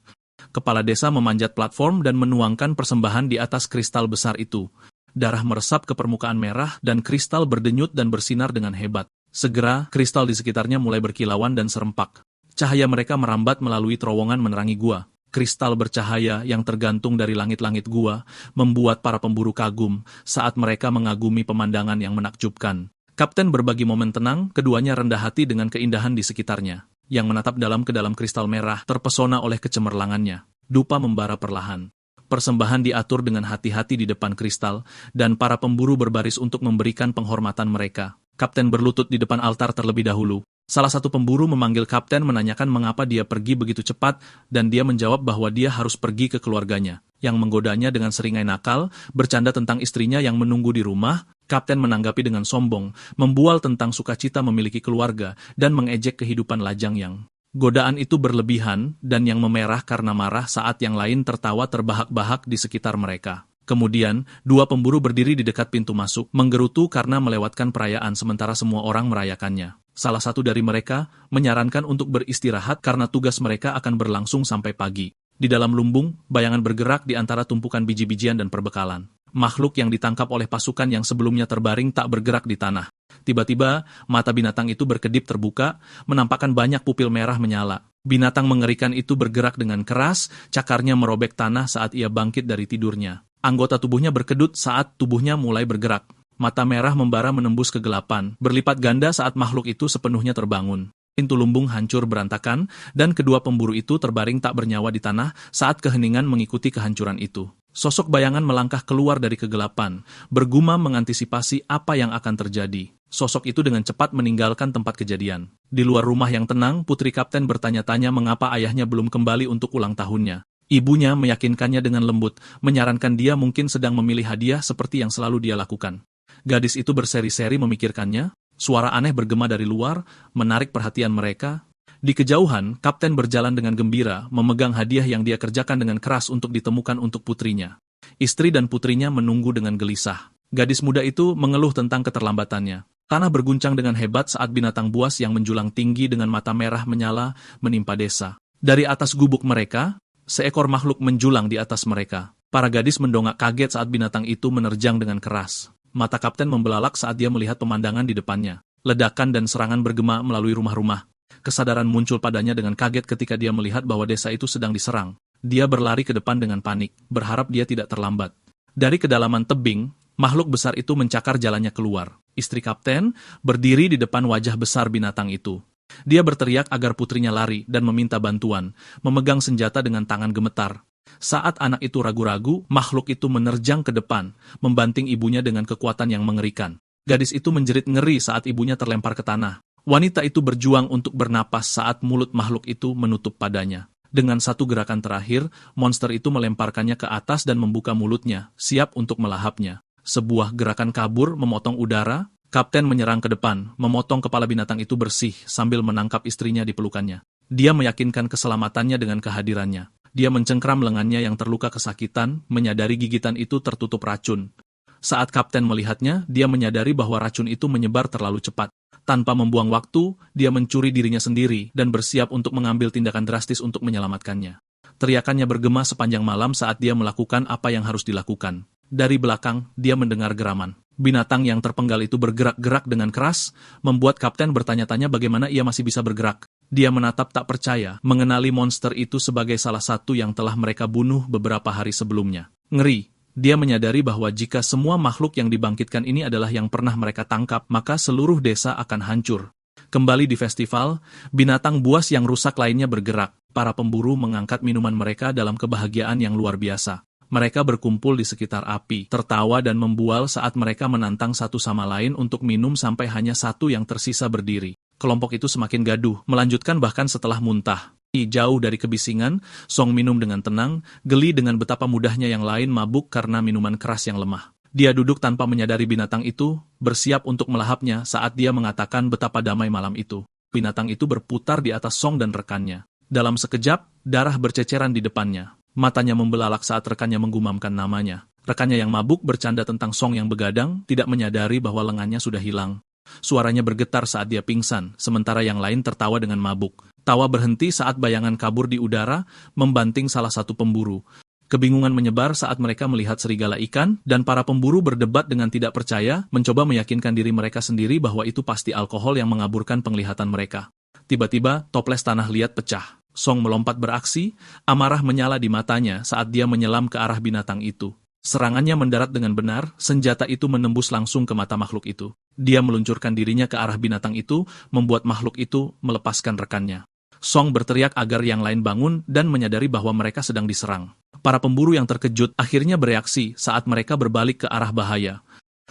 Kepala desa memanjat platform dan menuangkan persembahan di atas kristal besar itu. Darah meresap ke permukaan merah dan kristal berdenyut dan bersinar dengan hebat. Segera, kristal di sekitarnya mulai berkilauan dan serempak. Cahaya mereka merambat melalui terowongan menerangi gua. Kristal bercahaya yang tergantung dari langit-langit gua membuat para pemburu kagum saat mereka mengagumi pemandangan yang menakjubkan. Kapten berbagi momen tenang, keduanya rendah hati dengan keindahan di sekitarnya. Yang menatap ke dalam kristal merah, terpesona oleh kecemerlangannya. Dupa membara perlahan. Persembahan diatur dengan hati-hati di depan kristal, dan para pemburu berbaris untuk memberikan penghormatan mereka. Kapten berlutut di depan altar terlebih dahulu. Salah satu pemburu memanggil kapten menanyakan mengapa dia pergi begitu cepat, dan dia menjawab bahwa dia harus pergi ke keluarganya. Yang menggodanya dengan seringai nakal, bercanda tentang istrinya yang menunggu di rumah. Kapten menanggapi dengan sombong, membual tentang sukacita memiliki keluarga, dan mengejek kehidupan lajang yang godaan itu berlebihan, dan yang memerah karena marah saat yang lain tertawa terbahak-bahak di sekitar mereka. Kemudian, dua pemburu berdiri di dekat pintu masuk, menggerutu karena melewatkan perayaan sementara semua orang merayakannya. Salah satu dari mereka menyarankan untuk beristirahat karena tugas mereka akan berlangsung sampai pagi. Di dalam lumbung, bayangan bergerak di antara tumpukan biji-bijian dan perbekalan. Makhluk yang ditangkap oleh pasukan yang sebelumnya terbaring tak bergerak di tanah. Tiba-tiba, mata binatang itu berkedip terbuka, menampakkan banyak pupil merah menyala. Binatang mengerikan itu bergerak dengan keras, cakarnya merobek tanah saat ia bangkit dari tidurnya. Anggota tubuhnya berkedut saat tubuhnya mulai bergerak. Mata merah membara menembus kegelapan, berlipat ganda saat makhluk itu sepenuhnya terbangun. Pintu lumbung hancur berantakan, dan kedua pemburu itu terbaring tak bernyawa di tanah saat keheningan mengikuti kehancuran itu. Sosok bayangan melangkah keluar dari kegelapan, bergumam mengantisipasi apa yang akan terjadi. Sosok itu dengan cepat meninggalkan tempat kejadian. Di luar rumah yang tenang, putri kapten bertanya-tanya mengapa ayahnya belum kembali untuk ulang tahunnya. Ibunya meyakinkannya dengan lembut, menyarankan dia mungkin sedang memilih hadiah seperti yang selalu dia lakukan. Gadis itu berseri-seri memikirkannya, suara aneh bergema dari luar, menarik perhatian mereka. Di kejauhan, kapten berjalan dengan gembira, memegang hadiah yang dia kerjakan dengan keras untuk ditemukan untuk putrinya. Istri dan putrinya menunggu dengan gelisah. Gadis muda itu mengeluh tentang keterlambatannya. Tanah berguncang dengan hebat saat binatang buas yang menjulang tinggi dengan mata merah menyala menimpa desa. Dari atas gubuk mereka, seekor makhluk menjulang di atas mereka. Para gadis mendongak kaget saat binatang itu menerjang dengan keras. Mata kapten membelalak saat dia melihat pemandangan di depannya. Ledakan dan serangan bergema melalui rumah-rumah. Kesadaran muncul padanya dengan kaget ketika dia melihat bahwa desa itu sedang diserang. Dia berlari ke depan dengan panik, berharap dia tidak terlambat. Dari kedalaman tebing, makhluk besar itu mencakar jalannya keluar. Istri kapten berdiri di depan wajah besar binatang itu. Dia berteriak agar putrinya lari dan meminta bantuan, memegang senjata dengan tangan gemetar. Saat anak itu ragu-ragu, makhluk itu menerjang ke depan, membanting ibunya dengan kekuatan yang mengerikan. Gadis itu menjerit ngeri saat ibunya terlempar ke tanah. Wanita itu berjuang untuk bernapas saat mulut makhluk itu menutup padanya. Dengan satu gerakan terakhir, monster itu melemparkannya ke atas dan membuka mulutnya, siap untuk melahapnya. Sebuah gerakan kabur memotong udara, kapten menyerang ke depan, memotong kepala binatang itu bersih sambil menangkap istrinya di pelukannya. Dia meyakinkan keselamatannya dengan kehadirannya. Dia mencengkram lengannya yang terluka kesakitan, menyadari gigitan itu tertutup racun. Saat kapten melihatnya, dia menyadari bahwa racun itu menyebar terlalu cepat. Tanpa membuang waktu, dia mencuri dirinya sendiri dan bersiap untuk mengambil tindakan drastis untuk menyelamatkannya. Teriakannya bergema sepanjang malam saat dia melakukan apa yang harus dilakukan. Dari belakang, dia mendengar geraman. Binatang yang terpenggal itu bergerak-gerak dengan keras, membuat kapten bertanya-tanya bagaimana ia masih bisa bergerak. Dia menatap tak percaya, mengenali monster itu sebagai salah satu yang telah mereka bunuh beberapa hari sebelumnya. Ngeri, dia menyadari bahwa jika semua makhluk yang dibangkitkan ini adalah yang pernah mereka tangkap, maka seluruh desa akan hancur. Kembali di festival, binatang buas yang rusak lainnya bergerak. Para pemburu mengangkat minuman mereka dalam kebahagiaan yang luar biasa. Mereka berkumpul di sekitar api, tertawa dan membual saat mereka menantang satu sama lain untuk minum sampai hanya satu yang tersisa berdiri. Kelompok itu semakin gaduh, melanjutkan bahkan setelah muntah. Jauh dari kebisingan, Song minum dengan tenang, geli dengan betapa mudahnya yang lain mabuk karena minuman keras yang lemah. Dia duduk tanpa menyadari binatang itu, bersiap untuk melahapnya saat dia mengatakan betapa damai malam itu. Binatang itu berputar di atas Song dan rekannya. Dalam sekejap, darah berceceran di depannya. Matanya membelalak saat rekannya menggumamkan namanya. Rekannya yang mabuk bercanda tentang Song yang begadang, tidak menyadari bahwa lengannya sudah hilang. Suaranya bergetar saat dia pingsan, sementara yang lain tertawa dengan mabuk. Tawa berhenti saat bayangan kabur di udara, membanting salah satu pemburu. Kebingungan menyebar saat mereka melihat serigala ikan, dan para pemburu berdebat dengan tidak percaya, mencoba meyakinkan diri mereka sendiri bahwa itu pasti alkohol yang mengaburkan penglihatan mereka. Tiba-tiba, toples tanah liat pecah. Song melompat beraksi, amarah menyala di matanya saat dia menyelam ke arah binatang itu. Serangannya mendarat dengan benar, senjata itu menembus langsung ke mata makhluk itu. Dia meluncurkan dirinya ke arah binatang itu, membuat makhluk itu melepaskan rekannya. Song berteriak agar yang lain bangun dan menyadari bahwa mereka sedang diserang. Para pemburu yang terkejut akhirnya bereaksi saat mereka berbalik ke arah bahaya.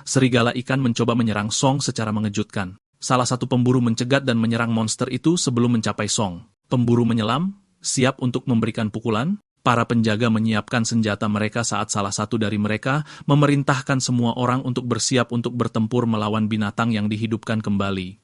Serigala ikan mencoba menyerang Song secara mengejutkan. Salah satu pemburu mencegat dan menyerang monster itu sebelum mencapai Song. Pemburu menyelam, siap untuk memberikan pukulan. Para penjaga menyiapkan senjata mereka saat salah satu dari mereka memerintahkan semua orang untuk bersiap untuk bertempur melawan binatang yang dihidupkan kembali.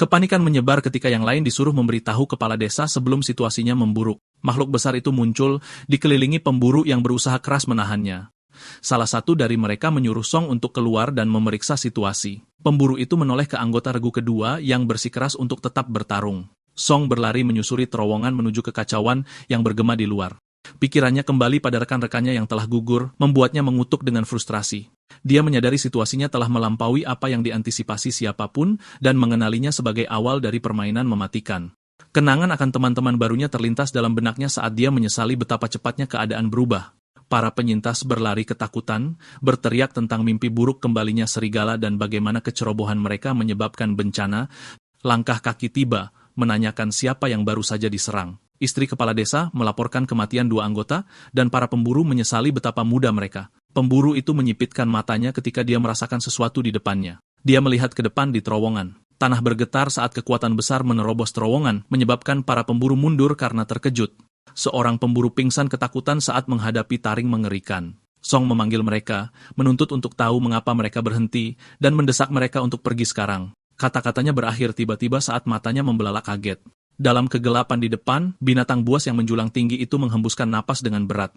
Kepanikan menyebar ketika yang lain disuruh memberitahu kepala desa sebelum situasinya memburuk. Makhluk besar itu muncul, dikelilingi pemburu yang berusaha keras menahannya. Salah satu dari mereka menyuruh Song untuk keluar dan memeriksa situasi. Pemburu itu menoleh ke anggota regu kedua yang bersikeras untuk tetap bertarung. Song berlari menyusuri terowongan menuju kekacauan yang bergema di luar. Pikirannya kembali pada rekan-rekannya yang telah gugur, membuatnya mengutuk dengan frustrasi. Dia menyadari situasinya telah melampaui apa yang diantisipasi siapapun dan mengenalinya sebagai awal dari permainan mematikan. Kenangan akan teman-teman barunya terlintas dalam benaknya saat dia menyesali betapa cepatnya keadaan berubah. Para penyintas berlari ketakutan, berteriak tentang mimpi buruk kembalinya serigala dan bagaimana kecerobohan mereka menyebabkan bencana. Langkah kaki tiba, menanyakan siapa yang baru saja diserang. Istri kepala desa melaporkan kematian 2 anggota, dan para pemburu menyesali betapa muda mereka. Pemburu itu menyipitkan matanya ketika dia merasakan sesuatu di depannya. Dia melihat ke depan di terowongan. Tanah bergetar saat kekuatan besar menerobos terowongan, menyebabkan para pemburu mundur karena terkejut. Seorang pemburu pingsan ketakutan saat menghadapi taring mengerikan. Song memanggil mereka, menuntut untuk tahu mengapa mereka berhenti, dan mendesak mereka untuk pergi sekarang. Kata-katanya berakhir tiba-tiba saat matanya membelalak kaget. Dalam kegelapan di depan, binatang buas yang menjulang tinggi itu menghembuskan napas dengan berat.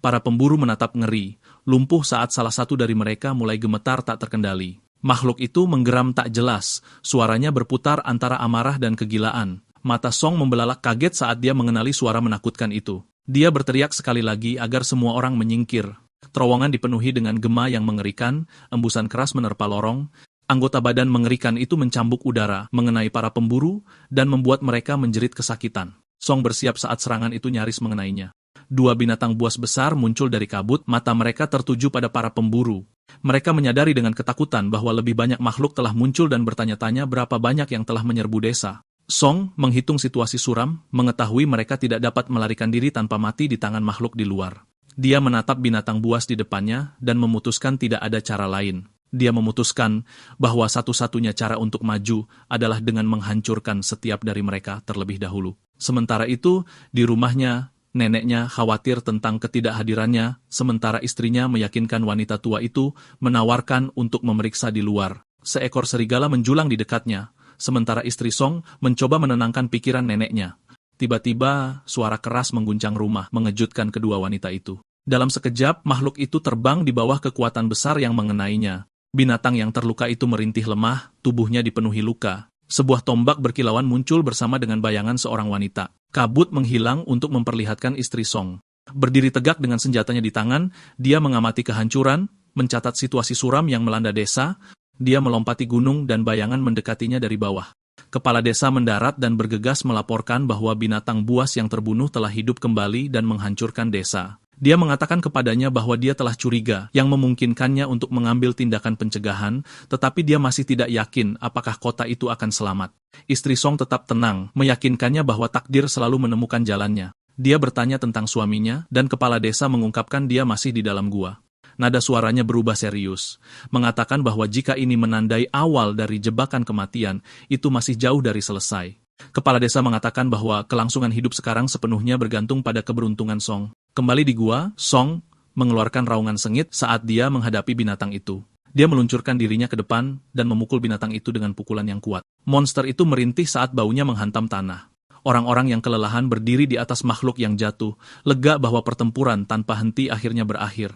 Para pemburu menatap ngeri, lumpuh saat salah satu dari mereka mulai gemetar tak terkendali. Makhluk itu menggeram tak jelas, suaranya berputar antara amarah dan kegilaan. Mata Song membelalak kaget saat dia mengenali suara menakutkan itu. Dia berteriak sekali lagi agar semua orang menyingkir. Terowongan dipenuhi dengan gema yang mengerikan, embusan keras menerpa lorong. Anggota badan mengerikan itu mencambuk udara, mengenai para pemburu, dan membuat mereka menjerit kesakitan. Song bersiap saat serangan itu nyaris mengenainya. 2 binatang buas besar muncul dari kabut, mata mereka tertuju pada para pemburu. Mereka menyadari dengan ketakutan bahwa lebih banyak makhluk telah muncul dan bertanya-tanya berapa banyak yang telah menyerbu desa. Song menghitung situasi suram, mengetahui mereka tidak dapat melarikan diri tanpa mati di tangan makhluk di luar. Dia menatap binatang buas di depannya dan memutuskan tidak ada cara lain. Dia memutuskan bahwa satu-satunya cara untuk maju adalah dengan menghancurkan setiap dari mereka terlebih dahulu. Sementara itu, di rumahnya, neneknya khawatir tentang ketidakhadirannya, sementara istrinya meyakinkan wanita tua itu menawarkan untuk memeriksa di luar. Seekor serigala menjulang di dekatnya, sementara istri Song mencoba menenangkan pikiran neneknya. Tiba-tiba, suara keras mengguncang rumah, mengejutkan kedua wanita itu. Dalam sekejap, makhluk itu terbang di bawah kekuatan besar yang mengenainya. Binatang yang terluka itu merintih lemah, tubuhnya dipenuhi luka. Sebuah tombak berkilauan muncul bersama dengan bayangan seorang wanita. Kabut menghilang untuk memperlihatkan istri Song. Berdiri tegak dengan senjatanya di tangan, dia mengamati kehancuran, mencatat situasi suram yang melanda desa. Dia melompati gunung dan bayangan mendekatinya dari bawah. Kepala desa mendarat dan bergegas melaporkan bahwa binatang buas yang terbunuh telah hidup kembali dan menghancurkan desa. Dia mengatakan kepadanya bahwa dia telah curiga yang memungkinkannya untuk mengambil tindakan pencegahan, tetapi dia masih tidak yakin apakah kota itu akan selamat. Istri Song tetap tenang, meyakinkannya bahwa takdir selalu menemukan jalannya. Dia bertanya tentang suaminya, dan kepala desa mengungkapkan dia masih di dalam gua. Nada suaranya berubah serius, mengatakan bahwa jika ini menandai awal dari jebakan kematian, itu masih jauh dari selesai. Kepala desa mengatakan bahwa kelangsungan hidup sekarang sepenuhnya bergantung pada keberuntungan Song. Kembali di gua, Song mengeluarkan raungan sengit saat dia menghadapi binatang itu. Dia meluncurkan dirinya ke depan dan memukul binatang itu dengan pukulan yang kuat. Monster itu merintih saat baunya menghantam tanah. Orang-orang yang kelelahan berdiri di atas makhluk yang jatuh, lega bahwa pertempuran tanpa henti akhirnya berakhir.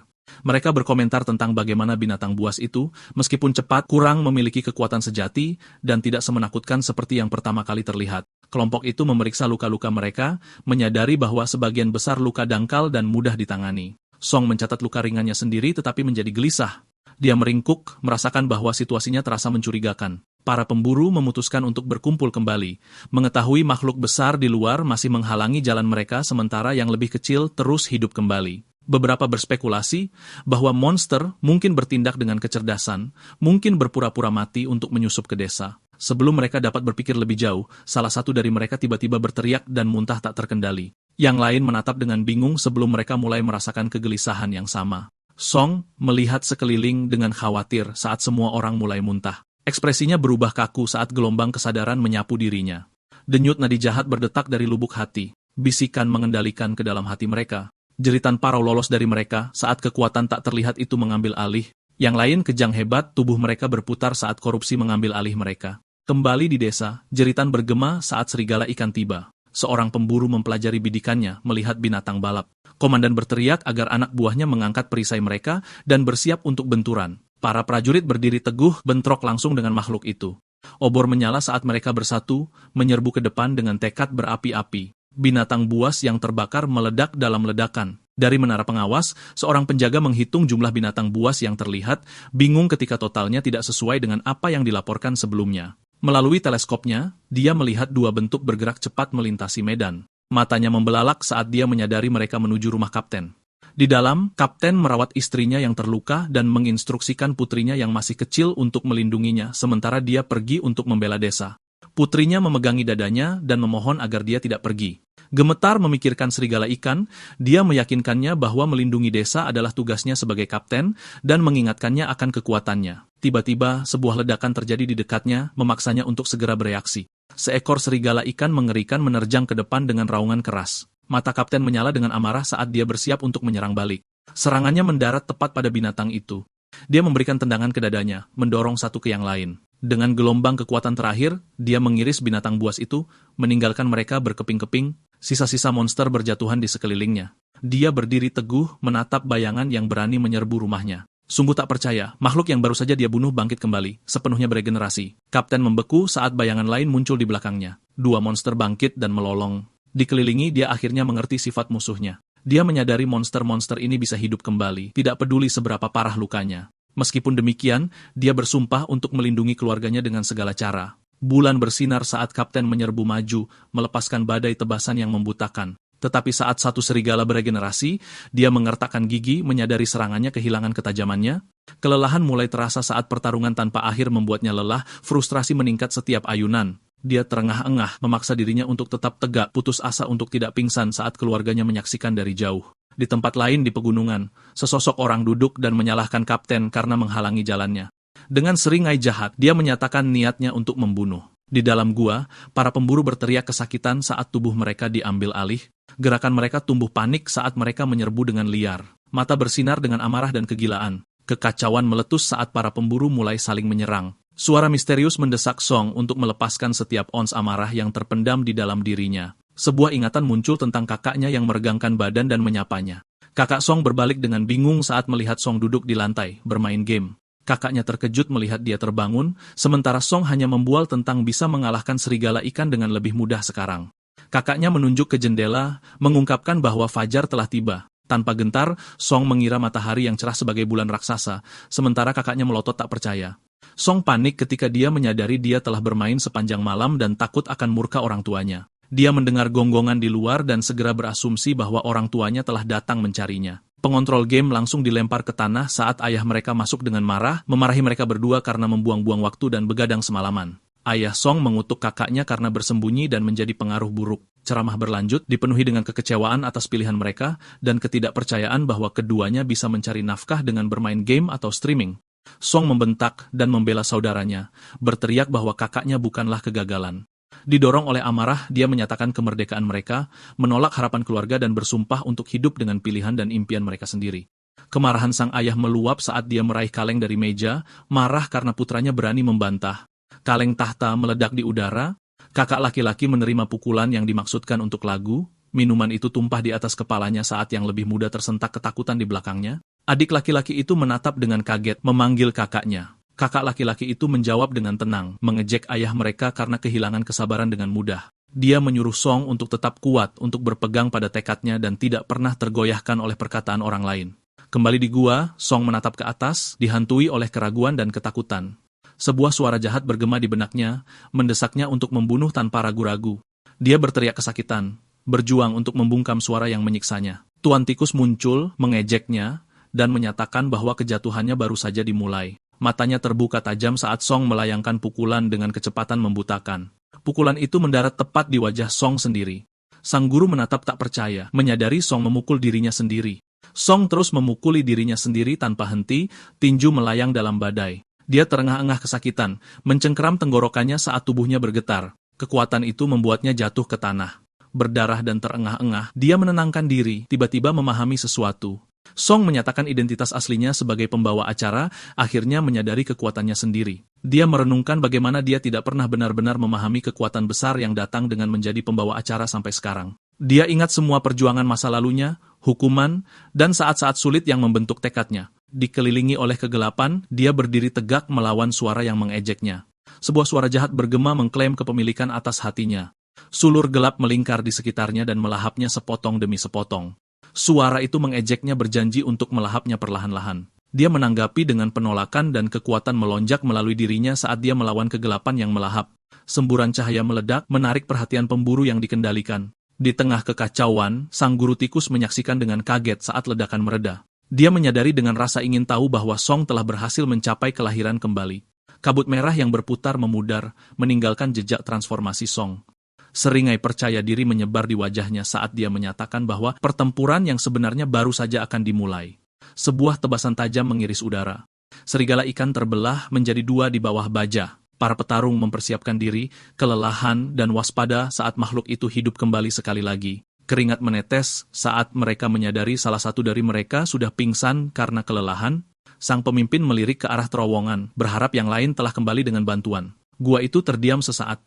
Mereka berkomentar tentang bagaimana binatang buas itu, meskipun cepat, kurang memiliki kekuatan sejati, dan tidak semenakutkan seperti yang pertama kali terlihat. Kelompok itu memeriksa luka-luka mereka, menyadari bahwa sebagian besar luka dangkal dan mudah ditangani. Song mencatat luka ringannya sendiri tetapi menjadi gelisah. Dia meringkuk, merasakan bahwa situasinya terasa mencurigakan. Para pemburu memutuskan untuk berkumpul kembali, mengetahui makhluk besar di luar masih menghalangi jalan mereka sementara yang lebih kecil terus hidup kembali. Beberapa berspekulasi bahwa monster mungkin bertindak dengan kecerdasan, mungkin berpura-pura mati untuk menyusup ke desa. Sebelum mereka dapat berpikir lebih jauh, salah satu dari mereka tiba-tiba berteriak dan muntah tak terkendali. Yang lain menatap dengan bingung sebelum mereka mulai merasakan kegelisahan yang sama. Song melihat sekeliling dengan khawatir saat semua orang mulai muntah. Ekspresinya berubah kaku saat gelombang kesadaran menyapu dirinya. Denyut nadi jahat berdetak dari lubuk hati. Bisikan mengendalikan ke dalam hati mereka. Jeritan parau lolos dari mereka saat kekuatan tak terlihat itu mengambil alih. Yang lain kejang hebat, tubuh mereka berputar saat korupsi mengambil alih mereka. Kembali di desa, jeritan bergema saat serigala ikan tiba. Seorang pemburu mempelajari bidikannya melihat binatang balap. Komandan berteriak agar anak buahnya mengangkat perisai mereka dan bersiap untuk benturan. Para prajurit berdiri teguh, bentrok langsung dengan makhluk itu. Obor menyala saat mereka bersatu, menyerbu ke depan dengan tekad berapi-api. Binatang buas yang terbakar meledak dalam ledakan. Dari menara pengawas, seorang penjaga menghitung jumlah binatang buas yang terlihat, bingung ketika totalnya tidak sesuai dengan apa yang dilaporkan sebelumnya. Melalui teleskopnya, dia melihat dua bentuk bergerak cepat melintasi medan. Matanya membelalak saat dia menyadari mereka menuju rumah kapten. Di dalam, kapten merawat istrinya yang terluka dan menginstruksikan putrinya yang masih kecil untuk melindunginya, sementara dia pergi untuk membela desa. Putrinya memegangi dadanya dan memohon agar dia tidak pergi. Gemetar memikirkan serigala ikan, dia meyakinkannya bahwa melindungi desa adalah tugasnya sebagai kapten dan mengingatkannya akan kekuatannya. Tiba-tiba, sebuah ledakan terjadi di dekatnya, memaksanya untuk segera bereaksi. Seekor serigala ikan mengerikan menerjang ke depan dengan raungan keras. Mata kapten menyala dengan amarah saat dia bersiap untuk menyerang balik. Serangannya mendarat tepat pada binatang itu. Dia memberikan tendangan ke dadanya, mendorong satu ke yang lain. Dengan gelombang kekuatan terakhir, dia mengiris binatang buas itu, meninggalkan mereka berkeping-keping, sisa-sisa monster berjatuhan di sekelilingnya. Dia berdiri teguh, menatap bayangan yang berani menyerbu rumahnya. Sungguh tak percaya, makhluk yang baru saja dia bunuh bangkit kembali, sepenuhnya beregenerasi. Kapten membeku saat bayangan lain muncul di belakangnya. Dua monster bangkit dan melolong. Dikelilingi, dia akhirnya mengerti sifat musuhnya. Dia menyadari monster-monster ini bisa hidup kembali, tidak peduli seberapa parah lukanya. Meskipun demikian, dia bersumpah untuk melindungi keluarganya dengan segala cara. Bulan bersinar saat kapten menyerbu maju, melepaskan badai tebasan yang membutakan. Tetapi saat satu serigala beregenerasi, dia mengertakkan gigi menyadari serangannya kehilangan ketajamannya. Kelelahan mulai terasa saat pertarungan tanpa akhir membuatnya lelah, frustrasi meningkat setiap ayunan. Dia terengah-engah, memaksa dirinya untuk tetap tegak, putus asa untuk tidak pingsan saat keluarganya menyaksikan dari jauh. Di tempat lain di pegunungan, sesosok orang duduk dan menyalahkan kapten karena menghalangi jalannya. Dengan seringai jahat, dia menyatakan niatnya untuk membunuh. Di dalam gua, para pemburu berteriak kesakitan saat tubuh mereka diambil alih. Gerakan mereka tumbuh panik saat mereka menyerbu dengan liar. Mata bersinar dengan amarah dan kegilaan. Kekacauan meletus saat para pemburu mulai saling menyerang. Suara misterius mendesak Song untuk melepaskan setiap ons amarah yang terpendam di dalam dirinya. Sebuah ingatan muncul tentang kakaknya yang meregangkan badan dan menyapanya. Kakak Song berbalik dengan bingung saat melihat Song duduk di lantai, bermain game. Kakaknya terkejut melihat dia terbangun, sementara Song hanya membual tentang bisa mengalahkan serigala ikan dengan lebih mudah sekarang. Kakaknya menunjuk ke jendela, mengungkapkan bahwa fajar telah tiba. Tanpa gentar, Song mengira matahari yang cerah sebagai bulan raksasa, sementara kakaknya melotot tak percaya. Song panik ketika dia menyadari dia telah bermain sepanjang malam dan takut akan murka orang tuanya. Dia mendengar gonggongan di luar dan segera berasumsi bahwa orang tuanya telah datang mencarinya. Pengontrol game langsung dilempar ke tanah saat ayah mereka masuk dengan marah, memarahi mereka berdua karena membuang-buang waktu dan begadang semalaman. Ayah Song mengutuk kakaknya karena bersembunyi dan menjadi pengaruh buruk. Ceramah berlanjut, dipenuhi dengan kekecewaan atas pilihan mereka, dan ketidakpercayaan bahwa keduanya bisa mencari nafkah dengan bermain game atau streaming. Song membentak dan membela saudaranya, berteriak bahwa kakaknya bukanlah kegagalan. Didorong oleh amarah, dia menyatakan kemerdekaan mereka, menolak harapan keluarga dan bersumpah untuk hidup dengan pilihan dan impian mereka sendiri. Kemarahan sang ayah meluap saat dia meraih kaleng dari meja, marah karena putranya berani membantah. Kaleng tahta meledak di udara, kakak laki-laki menerima pukulan yang dimaksudkan untuk lagu, minuman itu tumpah di atas kepalanya saat yang lebih muda tersentak ketakutan di belakangnya. Adik laki-laki itu menatap dengan kaget, memanggil kakaknya. Kakak laki-laki itu menjawab dengan tenang, mengejek ayah mereka karena kehilangan kesabaran dengan mudah. Dia menyuruh Song untuk tetap kuat, untuk berpegang pada tekadnya dan tidak pernah tergoyahkan oleh perkataan orang lain. Kembali di gua, Song menatap ke atas, dihantui oleh keraguan dan ketakutan. Sebuah suara jahat bergema di benaknya, mendesaknya untuk membunuh tanpa ragu-ragu. Dia berteriak kesakitan, berjuang untuk membungkam suara yang menyiksanya. Tuan Tikus muncul, mengejeknya, dan menyatakan bahwa kejatuhannya baru saja dimulai. Matanya terbuka tajam saat Song melayangkan pukulan dengan kecepatan membutakan. Pukulan itu mendarat tepat di wajah Song sendiri. Sang guru menatap tak percaya, menyadari Song memukul dirinya sendiri. Song terus memukuli dirinya sendiri tanpa henti, tinju melayang dalam badai. Dia terengah-engah kesakitan, mencengkeram tenggorokannya saat tubuhnya bergetar. Kekuatan itu membuatnya jatuh ke tanah. Berdarah dan terengah-engah, dia menenangkan diri, tiba-tiba memahami sesuatu. Song menyatakan identitas aslinya sebagai pembawa acara, akhirnya menyadari kekuatannya sendiri. Dia merenungkan bagaimana dia tidak pernah benar-benar memahami kekuatan besar yang datang dengan menjadi pembawa acara sampai sekarang. Dia ingat semua perjuangan masa lalunya, hukuman, dan saat-saat sulit yang membentuk tekadnya. Dikelilingi oleh kegelapan, dia berdiri tegak melawan suara yang mengejeknya. Sebuah suara jahat bergema mengklaim kepemilikan atas hatinya. Sulur gelap melingkar di sekitarnya dan melahapnya sepotong demi sepotong. Suara itu mengejeknya berjanji untuk melahapnya perlahan-lahan. Dia menanggapi dengan penolakan dan kekuatan melonjak melalui dirinya saat dia melawan kegelapan yang melahap. Semburan cahaya meledak, menarik perhatian pemburu yang dikendalikan. Di tengah kekacauan, sang guru tikus menyaksikan dengan kaget saat ledakan mereda. Dia menyadari dengan rasa ingin tahu bahwa Song telah berhasil mencapai kelahiran kembali. Kabut merah yang berputar memudar, meninggalkan jejak transformasi Song. Seringai percaya diri menyebar di wajahnya saat dia menyatakan bahwa pertempuran yang sebenarnya baru saja akan dimulai. Sebuah tebasan tajam mengiris udara. Serigala ikan terbelah menjadi dua di bawah baja. Para petarung mempersiapkan diri, kelelahan dan waspada saat makhluk itu hidup kembali sekali lagi. Keringat menetes saat mereka menyadari salah satu dari mereka sudah pingsan karena kelelahan. Sang pemimpin melirik ke arah terowongan, berharap yang lain telah kembali dengan bantuan. Gua itu terdiam sesaat.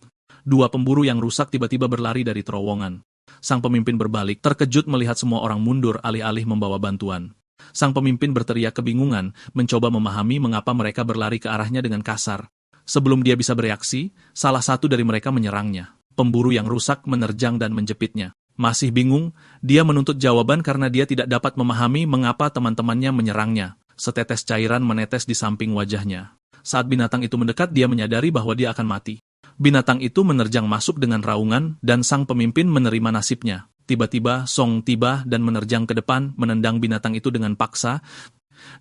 Dua pemburu yang rusak tiba-tiba berlari dari terowongan. Sang pemimpin berbalik, terkejut melihat semua orang mundur alih-alih membawa bantuan. Sang pemimpin berteriak kebingungan, mencoba memahami mengapa mereka berlari ke arahnya dengan kasar. Sebelum dia bisa bereaksi, salah satu dari mereka menyerangnya. Pemburu yang rusak menerjang dan menjepitnya. Masih bingung, dia menuntut jawaban karena dia tidak dapat memahami mengapa teman-temannya menyerangnya. Setetes cairan menetes di samping wajahnya. Saat binatang itu mendekat, dia menyadari bahwa dia akan mati. Binatang itu menerjang masuk dengan raungan, dan sang pemimpin menerima nasibnya. Tiba-tiba, Song tiba dan menerjang ke depan, menendang binatang itu dengan paksa.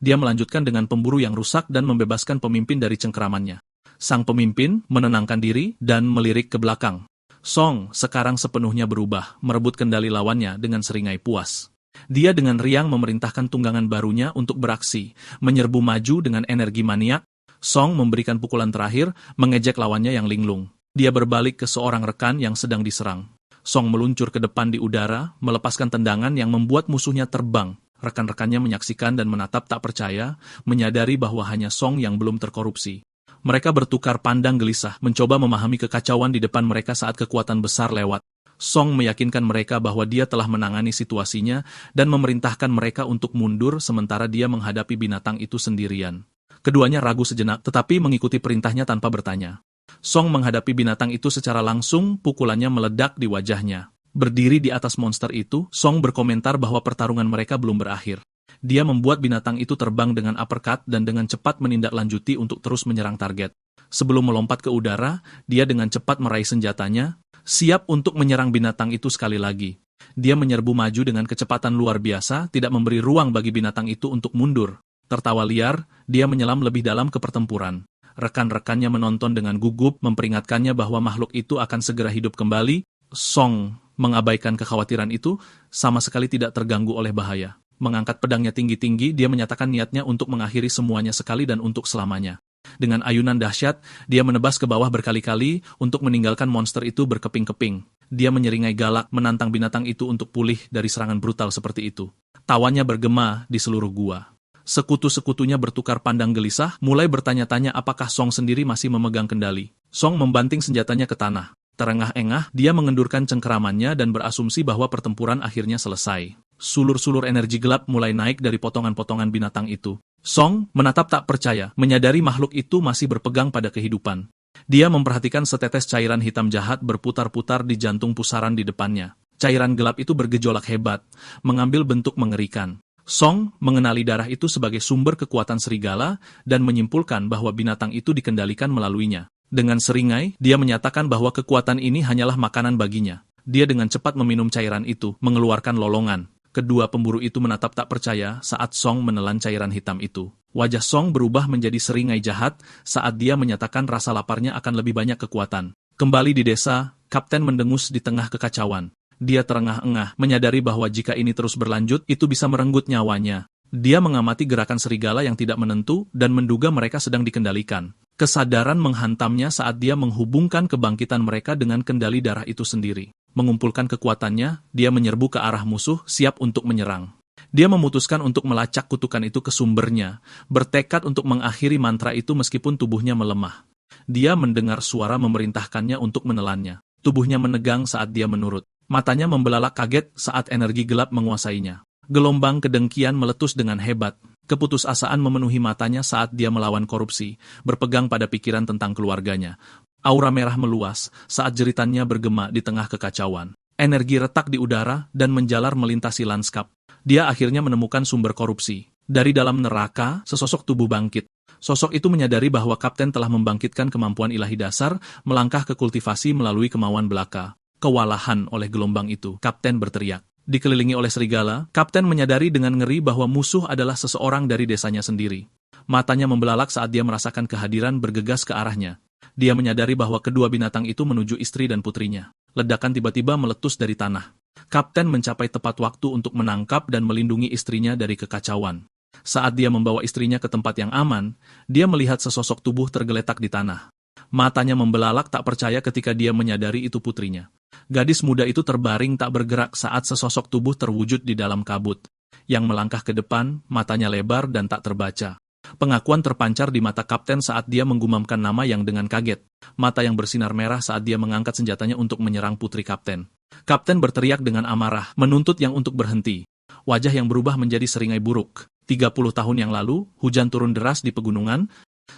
Dia melanjutkan dengan pemburu yang rusak dan membebaskan pemimpin dari cengkeramannya. Sang pemimpin menenangkan diri dan melirik ke belakang. Song sekarang sepenuhnya berubah, merebut kendali lawannya dengan seringai puas. Dia dengan riang memerintahkan tunggangan barunya untuk beraksi, menyerbu maju dengan energi maniak. Song memberikan pukulan terakhir, mengejek lawannya yang linglung. Dia berbalik ke seorang rekan yang sedang diserang. Song meluncur ke depan di udara, melepaskan tendangan yang membuat musuhnya terbang. Rekan-rekannya menyaksikan dan menatap tak percaya, menyadari bahwa hanya Song yang belum terkorupsi. Mereka bertukar pandang gelisah, mencoba memahami kekacauan di depan mereka saat kekuatan besar lewat. Song meyakinkan mereka bahwa dia telah menangani situasinya dan memerintahkan mereka untuk mundur sementara dia menghadapi binatang itu sendirian. Keduanya ragu sejenak, tetapi mengikuti perintahnya tanpa bertanya. Song menghadapi binatang itu secara langsung, pukulannya meledak di wajahnya. Berdiri di atas monster itu, Song berkomentar bahwa pertarungan mereka belum berakhir. Dia membuat binatang itu terbang dengan uppercut dan dengan cepat menindaklanjuti untuk terus menyerang target. Sebelum melompat ke udara, dia dengan cepat meraih senjatanya, siap untuk menyerang binatang itu sekali lagi. Dia menyerbu maju dengan kecepatan luar biasa, tidak memberi ruang bagi binatang itu untuk mundur. Tertawa liar, dia menyelam lebih dalam ke pertempuran. Rekan-rekannya menonton dengan gugup, memperingatkannya bahwa makhluk itu akan segera hidup kembali. Song mengabaikan kekhawatiran itu, sama sekali tidak terganggu oleh bahaya. Mengangkat pedangnya tinggi-tinggi, dia menyatakan niatnya untuk mengakhiri semuanya sekali dan untuk selamanya. Dengan ayunan dahsyat, dia menebas ke bawah berkali-kali untuk meninggalkan monster itu berkeping-keping. Dia menyeringai galak, menantang binatang itu untuk pulih dari serangan brutal seperti itu. Tawanya bergema di seluruh gua. Sekutu-sekutunya bertukar pandang gelisah, mulai bertanya-tanya apakah Song sendiri masih memegang kendali. Song membanting senjatanya ke tanah. Terengah-engah, dia mengendurkan cengkeramannya dan berasumsi bahwa pertempuran akhirnya selesai. Sulur-sulur energi gelap mulai naik dari potongan-potongan binatang itu. Song menatap tak percaya, menyadari makhluk itu masih berpegang pada kehidupan. Dia memperhatikan setetes cairan hitam jahat berputar-putar di jantung pusaran di depannya. Cairan gelap itu bergejolak hebat, mengambil bentuk mengerikan. Song mengenali darah itu sebagai sumber kekuatan serigala dan menyimpulkan bahwa binatang itu dikendalikan melaluinya. Dengan seringai, dia menyatakan bahwa kekuatan ini hanyalah makanan baginya. Dia dengan cepat meminum cairan itu, mengeluarkan lolongan. Kedua pemburu itu menatap tak percaya saat Song menelan cairan hitam itu. Wajah Song berubah menjadi seringai jahat saat dia menyatakan rasa laparnya akan lebih banyak kekuatan. Kembali di desa, Kapten mendengus di tengah kekacauan. Dia terengah-engah, menyadari bahwa jika ini terus berlanjut, itu bisa merenggut nyawanya. Dia mengamati gerakan serigala yang tidak menentu dan menduga mereka sedang dikendalikan. Kesadaran menghantamnya saat dia menghubungkan kebangkitan mereka dengan kendali darah itu sendiri. Mengumpulkan kekuatannya, dia menyerbu ke arah musuh, siap untuk menyerang. Dia memutuskan untuk melacak kutukan itu ke sumbernya, bertekad untuk mengakhiri mantra itu meskipun tubuhnya melemah. Dia mendengar suara memerintahkannya untuk menelannya. Tubuhnya menegang saat dia menurut. Matanya membelalak kaget saat energi gelap menguasainya. Gelombang kedengkian meletus dengan hebat. Keputusasaan memenuhi matanya saat dia melawan korupsi, berpegang pada pikiran tentang keluarganya. Aura merah meluas saat jeritannya bergema di tengah kekacauan. Energi retak di udara dan menjalar melintasi lanskap. Dia akhirnya menemukan sumber korupsi. Dari dalam neraka, sesosok tubuh bangkit. Sosok itu menyadari bahwa Kapten telah membangkitkan kemampuan ilahi dasar, melangkah ke kultivasi melalui kemauan belaka. Kewalahan oleh gelombang itu, Kapten berteriak. Dikelilingi oleh serigala, Kapten menyadari dengan ngeri bahwa musuh adalah seseorang dari desanya sendiri. Matanya membelalak saat dia merasakan kehadiran bergegas ke arahnya. Dia menyadari bahwa kedua binatang itu menuju istri dan putrinya. Ledakan tiba-tiba meletus dari tanah. Kapten mencapai tepat waktu untuk menangkap dan melindungi istrinya dari kekacauan. Saat dia membawa istrinya ke tempat yang aman, dia melihat sesosok tubuh tergeletak di tanah. Matanya membelalak tak percaya ketika dia menyadari itu putrinya. Gadis muda itu terbaring tak bergerak saat sesosok tubuh terwujud di dalam kabut. Yang melangkah ke depan, matanya lebar dan tak terbaca. Pengakuan terpancar di mata Kapten saat dia menggumamkan nama yang dengan kaget. Mata yang bersinar merah saat dia mengangkat senjatanya untuk menyerang putri Kapten. Kapten berteriak dengan amarah, menuntut yang untuk berhenti. Wajah yang berubah menjadi seringai buruk. 30 tahun yang lalu, hujan turun deras di pegunungan.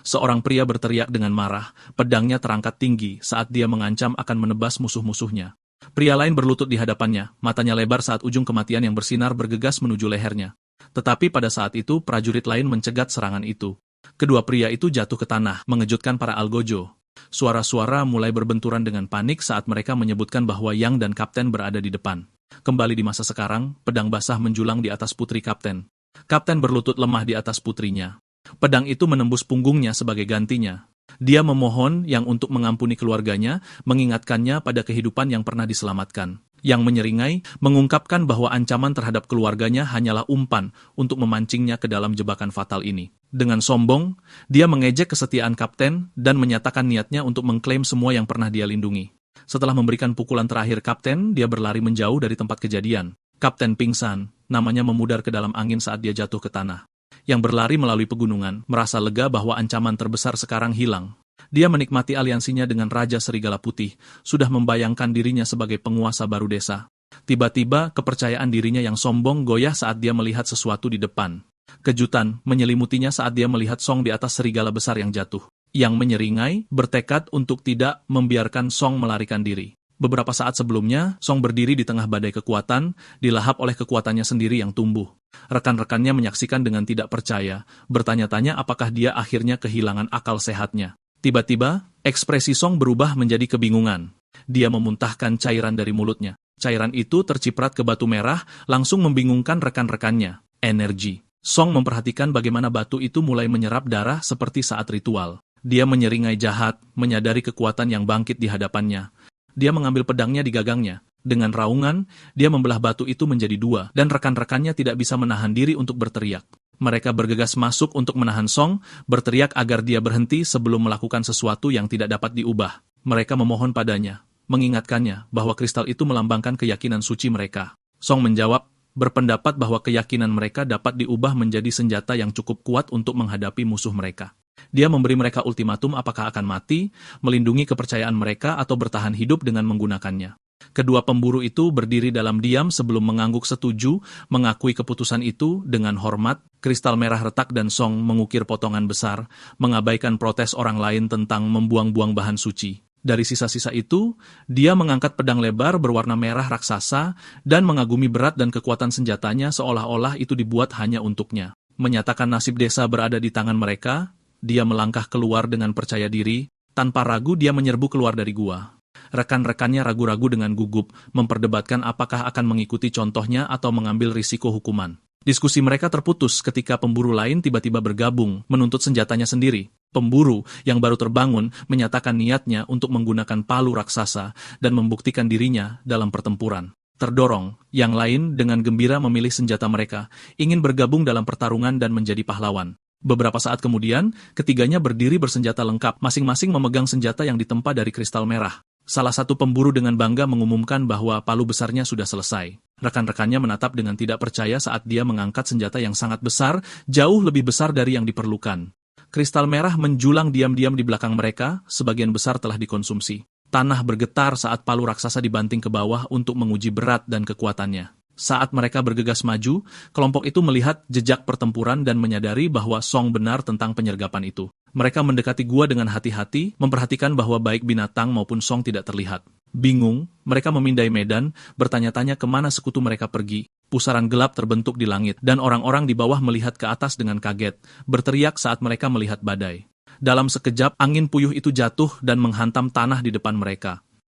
Seorang pria berteriak dengan marah, pedangnya terangkat tinggi saat dia mengancam akan menebas musuh-musuhnya. Pria lain berlutut di hadapannya, matanya lebar saat ujung kematian yang bersinar bergegas menuju lehernya. Tetapi pada saat itu, prajurit lain mencegat serangan itu. Kedua pria itu jatuh ke tanah, mengejutkan para algojo. Suara-suara mulai berbenturan dengan panik saat mereka menyebutkan bahwa Yang dan Kapten berada di depan. Kembali di masa sekarang, pedang basah menjulang di atas putri Kapten. Kapten berlutut lemah di atas putrinya. Pedang itu menembus punggungnya sebagai gantinya. Dia memohon Yang untuk mengampuni keluarganya, mengingatkannya pada kehidupan yang pernah diselamatkan. Yang menyeringai, mengungkapkan bahwa ancaman terhadap keluarganya hanyalah umpan untuk memancingnya ke dalam jebakan fatal ini. Dengan sombong, dia mengejek kesetiaan Kapten dan menyatakan niatnya untuk mengklaim semua yang pernah dia lindungi. Setelah memberikan pukulan terakhir Kapten, dia berlari menjauh dari tempat kejadian. Kapten pingsan, namanya memudar ke dalam angin saat dia jatuh ke tanah. Yang berlari melalui pegunungan, merasa lega bahwa ancaman terbesar sekarang hilang. Dia menikmati aliansinya dengan Raja Serigala Putih, sudah membayangkan dirinya sebagai penguasa baru desa. Tiba-tiba, kepercayaan dirinya yang sombong goyah saat dia melihat sesuatu di depan. Kejutan menyelimutinya saat dia melihat Song di atas serigala besar yang jatuh. Yang menyeringai, bertekad untuk tidak membiarkan Song melarikan diri. Beberapa saat sebelumnya, Song berdiri di tengah badai kekuatan, dilahap oleh kekuatannya sendiri yang tumbuh. Rekan-rekannya menyaksikan dengan tidak percaya, bertanya-tanya apakah dia akhirnya kehilangan akal sehatnya. Tiba-tiba, ekspresi Song berubah menjadi kebingungan. Dia memuntahkan cairan dari mulutnya. Cairan itu terciprat ke batu merah, langsung membingungkan rekan-rekannya. Energi. Song memperhatikan bagaimana batu itu mulai menyerap darah seperti saat ritual. Dia menyeringai jahat, menyadari kekuatan yang bangkit di hadapannya. Dia mengambil pedangnya di gagangnya. Dengan raungan, dia membelah batu itu menjadi dua, dan rekan-rekannya tidak bisa menahan diri untuk berteriak. Mereka bergegas masuk untuk menahan Song, berteriak agar dia berhenti sebelum melakukan sesuatu yang tidak dapat diubah. Mereka memohon padanya, mengingatkannya bahwa kristal itu melambangkan keyakinan suci mereka. Song menjawab, berpendapat bahwa keyakinan mereka dapat diubah menjadi senjata yang cukup kuat untuk menghadapi musuh mereka. Dia memberi mereka ultimatum apakah akan mati, melindungi kepercayaan mereka atau bertahan hidup dengan menggunakannya. Kedua pemburu itu berdiri dalam diam sebelum mengangguk setuju, mengakui keputusan itu dengan hormat. Kristal merah retak dan Song mengukir potongan besar, mengabaikan protes orang lain tentang membuang-buang bahan suci. Dari sisa-sisa itu, dia mengangkat pedang lebar berwarna merah raksasa dan mengagumi berat dan kekuatan senjatanya seolah-olah itu dibuat hanya untuknya. Menyatakan nasib desa berada di tangan mereka, dia melangkah keluar dengan percaya diri, tanpa ragu dia menyerbu keluar dari gua. Rekan-rekannya ragu-ragu dengan gugup, memperdebatkan apakah akan mengikuti contohnya atau mengambil risiko hukuman. Diskusi mereka terputus ketika pemburu lain tiba-tiba bergabung, menuntut senjatanya sendiri. Pemburu yang baru terbangun menyatakan niatnya untuk menggunakan palu raksasa dan membuktikan dirinya dalam pertempuran. Terdorong, yang lain dengan gembira memilih senjata mereka, ingin bergabung dalam pertarungan dan menjadi pahlawan. Beberapa saat kemudian, ketiganya berdiri bersenjata lengkap, masing-masing memegang senjata yang ditempa dari kristal merah. Salah satu pemburu dengan bangga mengumumkan bahwa palu besarnya sudah selesai. Rekan-rekannya menatap dengan tidak percaya saat dia mengangkat senjata yang sangat besar, jauh lebih besar dari yang diperlukan. Kristal merah menjulang diam-diam di belakang mereka, sebagian besar telah dikonsumsi. Tanah bergetar saat palu raksasa dibanting ke bawah untuk menguji berat dan kekuatannya. Saat mereka bergegas maju, kelompok itu melihat jejak pertempuran dan menyadari bahwa Song benar tentang penyergapan itu. Mereka mendekati gua dengan hati-hati, memperhatikan bahwa baik binatang maupun Song tidak terlihat. Bingung, mereka memindai medan, bertanya-tanya kemana sekutu mereka pergi. Pusaran gelap terbentuk di langit, dan orang-orang di bawah melihat ke atas dengan kaget, berteriak saat mereka melihat badai. Dalam sekejap, angin puyuh itu jatuh dan menghantam tanah di depan mereka.